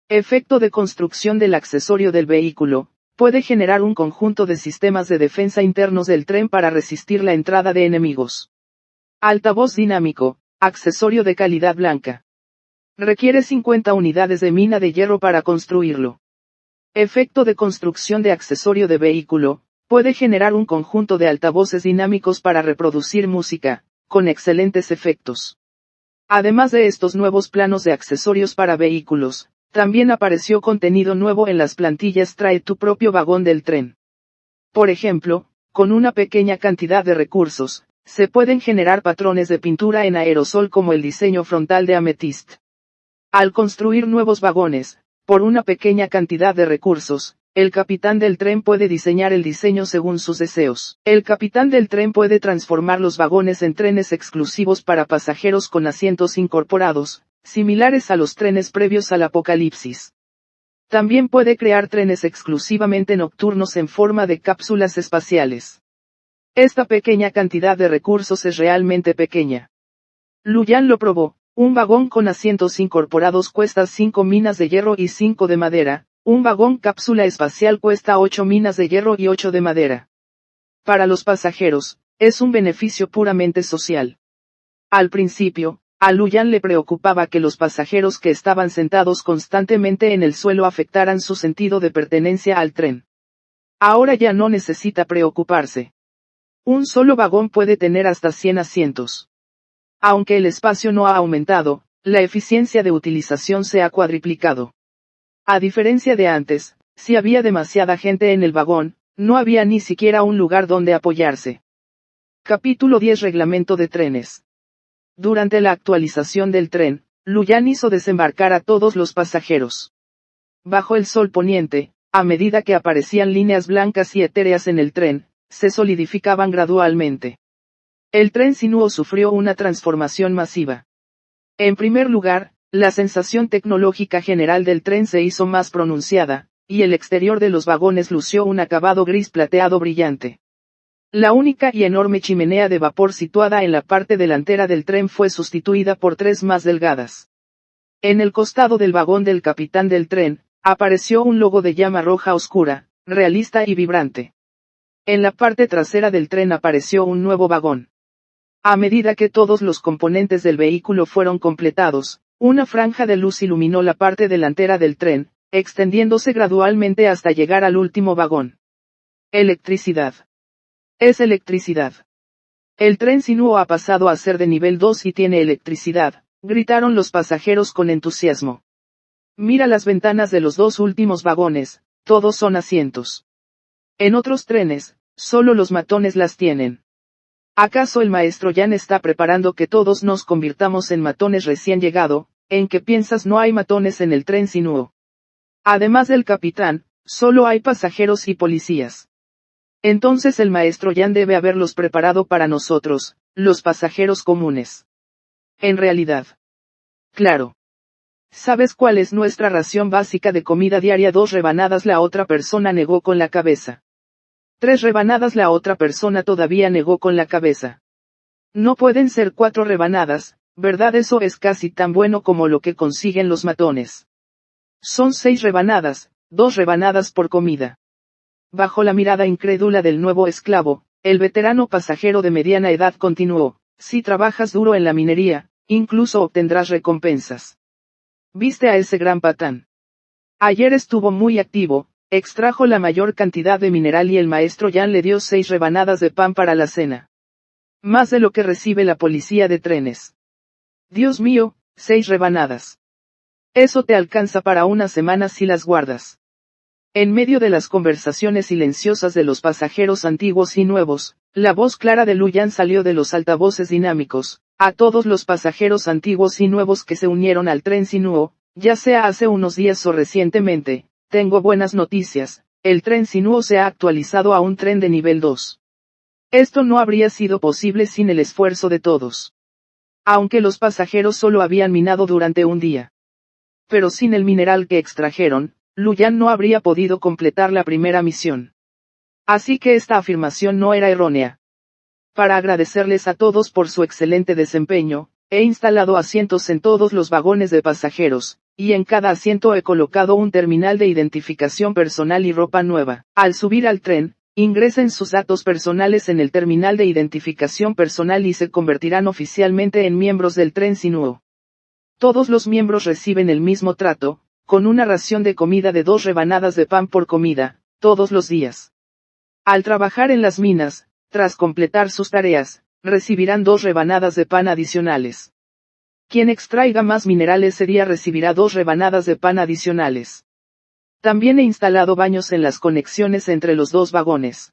Efecto de construcción del accesorio del vehículo. Puede generar un conjunto de sistemas de defensa internos del tren para resistir la entrada de enemigos. Altavoz dinámico, accesorio de calidad blanca. Requiere 50 unidades de mina de hierro para construirlo. Efecto de construcción de accesorio de vehículo, puede generar un conjunto de altavoces dinámicos para reproducir música, con excelentes efectos. Además de estos nuevos planos de accesorios para vehículos, también apareció contenido nuevo en las plantillas Trae tu propio vagón del tren. Por ejemplo, con una pequeña cantidad de recursos, se pueden generar patrones de pintura en aerosol como el diseño frontal de Amethyst. Al construir nuevos vagones, por una pequeña cantidad de recursos, el capitán del tren puede diseñar el diseño según sus deseos. El capitán del tren puede transformar los vagones en trenes exclusivos para pasajeros con asientos incorporados, similares a los trenes previos al apocalipsis. También puede crear trenes exclusivamente nocturnos en forma de cápsulas espaciales. Esta pequeña cantidad de recursos es realmente pequeña. Luyan lo probó. Un vagón con asientos incorporados cuesta 5 minas de hierro y 5 de madera, un vagón cápsula espacial cuesta 8 minas de hierro y 8 de madera. Para los pasajeros, es un beneficio puramente social. Al principio, a Luyan le preocupaba que los pasajeros que estaban sentados constantemente en el suelo afectaran su sentido de pertenencia al tren. Ahora ya no necesita preocuparse. Un solo vagón puede tener hasta 100 asientos. Aunque el espacio no ha aumentado, la eficiencia de utilización se ha cuadriplicado. A diferencia de antes, si había demasiada gente en el vagón, no había ni siquiera un lugar donde apoyarse. Capítulo 10 Reglamento de trenes. Durante la actualización del tren, Luyan hizo desembarcar a todos los pasajeros. Bajo el sol poniente, a medida que aparecían líneas blancas y etéreas en el tren, se solidificaban gradualmente. El tren sinuo sufrió una transformación masiva. En primer lugar, la sensación tecnológica general del tren se hizo más pronunciada, y el exterior de los vagones lució un acabado gris plateado brillante. La única y enorme chimenea de vapor situada en la parte delantera del tren fue sustituida por 3 más delgadas. En el costado del vagón del capitán del tren, apareció un logo de llama roja oscura, realista y vibrante. En la parte trasera del tren apareció un nuevo vagón. A medida que todos los componentes del vehículo fueron completados, una franja de luz iluminó la parte delantera del tren, extendiéndose gradualmente hasta llegar al último vagón. Electricidad. Es electricidad. El tren sinuo ha pasado a ser de nivel 2 y tiene electricidad, gritaron los pasajeros con entusiasmo. Mira las ventanas de los 2 últimos vagones, todos son asientos. En otros trenes, solo los matones las tienen. ¿Acaso el maestro Yan está preparando que todos nos convirtamos en matones recién llegado? ¿En qué piensas no hay matones en el tren sinuo? Además del capitán, solo hay pasajeros y policías. Entonces el maestro Yan debe haberlos preparado para nosotros, los pasajeros comunes. En realidad. Claro. ¿Sabes cuál es nuestra ración básica de comida diaria? 2 rebanadas. La otra persona negó con la cabeza. 3 rebanadas. La otra persona todavía negó con la cabeza. No pueden ser 4 rebanadas, ¿verdad? Eso es casi tan bueno como lo que consiguen los matones. Son 6 rebanadas, 2 rebanadas por comida. Bajo la mirada incrédula del nuevo esclavo, el veterano pasajero de mediana edad continuó, si trabajas duro en la minería, incluso obtendrás recompensas. ¿Viste a ese gran patán? Ayer estuvo muy activo. Extrajo la mayor cantidad de mineral y el maestro Yan le dio 6 rebanadas de pan para la cena. Más de lo que recibe la policía de trenes. Dios mío, 6 rebanadas. Eso te alcanza para una semana si las guardas. En medio de las conversaciones silenciosas de los pasajeros antiguos y nuevos, la voz clara de Luyan salió de los altavoces dinámicos. A todos los pasajeros antiguos y nuevos que se unieron al tren sinuo, ya sea hace unos días o recientemente. Tengo buenas noticias, el tren sinuo se ha actualizado a un tren de nivel 2. Esto no habría sido posible sin el esfuerzo de todos. Aunque los pasajeros solo habían minado durante un día. Pero sin el mineral que extrajeron, Luyan no habría podido completar la primera misión. Así que esta afirmación no era errónea. Para agradecerles a todos por su excelente desempeño, he instalado asientos en todos los vagones de pasajeros, y en cada asiento he colocado un terminal de identificación personal y ropa nueva. Al subir al tren, ingresen sus datos personales en el terminal de identificación personal y se convertirán oficialmente en miembros del tren Sinuo. Todos los miembros reciben el mismo trato, con una ración de comida de 2 rebanadas de pan por comida, todos los días. Al trabajar en las minas, tras completar sus tareas, recibirán 2 rebanadas de pan adicionales. Quien extraiga más minerales ese día recibirá 2 rebanadas de pan adicionales. También he instalado baños en las conexiones entre los 2 vagones.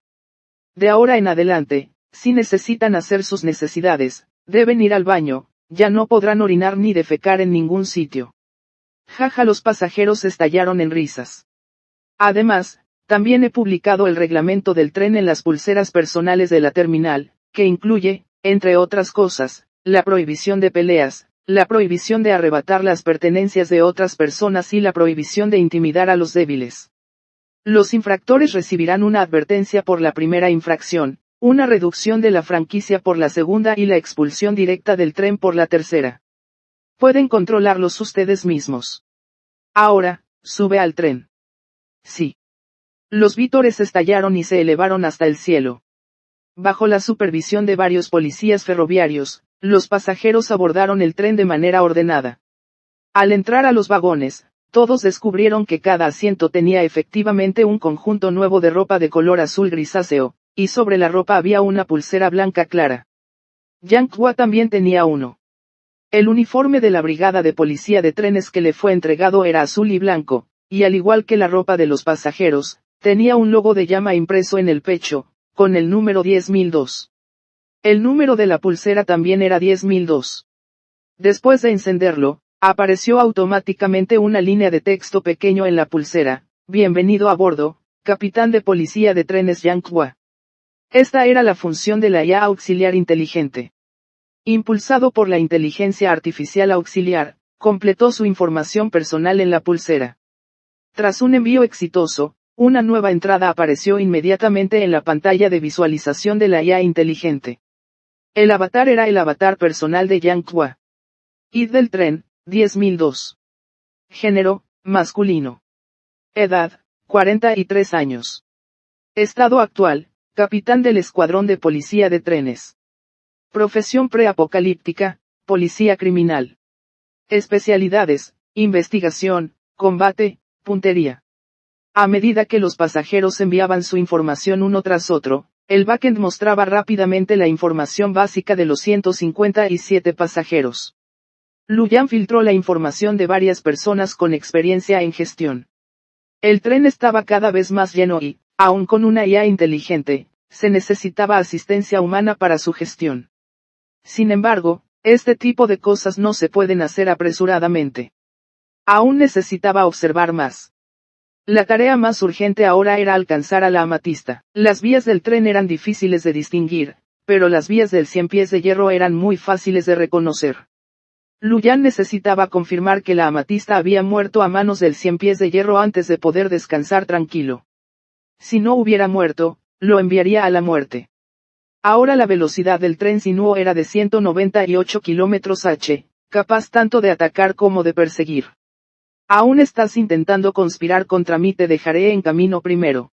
De ahora en adelante, si necesitan hacer sus necesidades, deben ir al baño, ya no podrán orinar ni defecar en ningún sitio. Jaja, los pasajeros estallaron en risas. Además, también he publicado el reglamento del tren en las pulseras personales de la terminal, que incluye, entre otras cosas, la prohibición de peleas, la prohibición de arrebatar las pertenencias de otras personas y la prohibición de intimidar a los débiles. Los infractores recibirán una advertencia por la primera infracción, una reducción de la franquicia por la segunda y la expulsión directa del tren por la tercera. Pueden controlarlos ustedes mismos. Ahora, sube al tren. Sí. Los vítores estallaron y se elevaron hasta el cielo. Bajo la supervisión de varios policías ferroviarios, los pasajeros abordaron el tren de manera ordenada. Al entrar a los vagones, todos descubrieron que cada asiento tenía efectivamente un conjunto nuevo de ropa de color azul grisáceo, y sobre la ropa había una pulsera blanca clara. Yang Hua también tenía uno. El uniforme de la brigada de policía de trenes que le fue entregado era azul y blanco, y al igual que la ropa de los pasajeros, tenía un logo de llama impreso en el pecho, con el número 10.002. El número de la pulsera también era 10.002. Después de encenderlo, apareció automáticamente una línea de texto pequeño en la pulsera: "Bienvenido a bordo, capitán de policía de trenes Yang Hua". Esta era la función de la IA auxiliar inteligente. Impulsado por la inteligencia artificial auxiliar, completó su información personal en la pulsera. Tras un envío exitoso, una nueva entrada apareció inmediatamente en la pantalla de visualización de la IA inteligente. El avatar era el avatar personal de Yang Hua. ID del tren, 10.002. Género, masculino. Edad, 43 años. Estado actual, capitán del escuadrón de policía de trenes. Profesión preapocalíptica, policía criminal. Especialidades, investigación, combate, puntería. A medida que los pasajeros enviaban su información uno tras otro, el backend mostraba rápidamente la información básica de los 157 pasajeros. Luyan filtró la información de varias personas con experiencia en gestión. El tren estaba cada vez más lleno y, aun con una IA inteligente, se necesitaba asistencia humana para su gestión. Sin embargo, este tipo de cosas no se pueden hacer apresuradamente. Aún necesitaba observar más. La tarea más urgente ahora era alcanzar a la amatista. Las vías del tren eran difíciles de distinguir, pero las vías del 100 pies de hierro eran muy fáciles de reconocer. Luyan necesitaba confirmar que la amatista había muerto a manos del 100 pies de hierro antes de poder descansar tranquilo. Si no hubiera muerto, lo enviaría a la muerte. Ahora la velocidad del tren Sinuo era de 198 km/h, capaz tanto de atacar como de perseguir. Aún estás intentando conspirar contra mí, te dejaré en camino primero.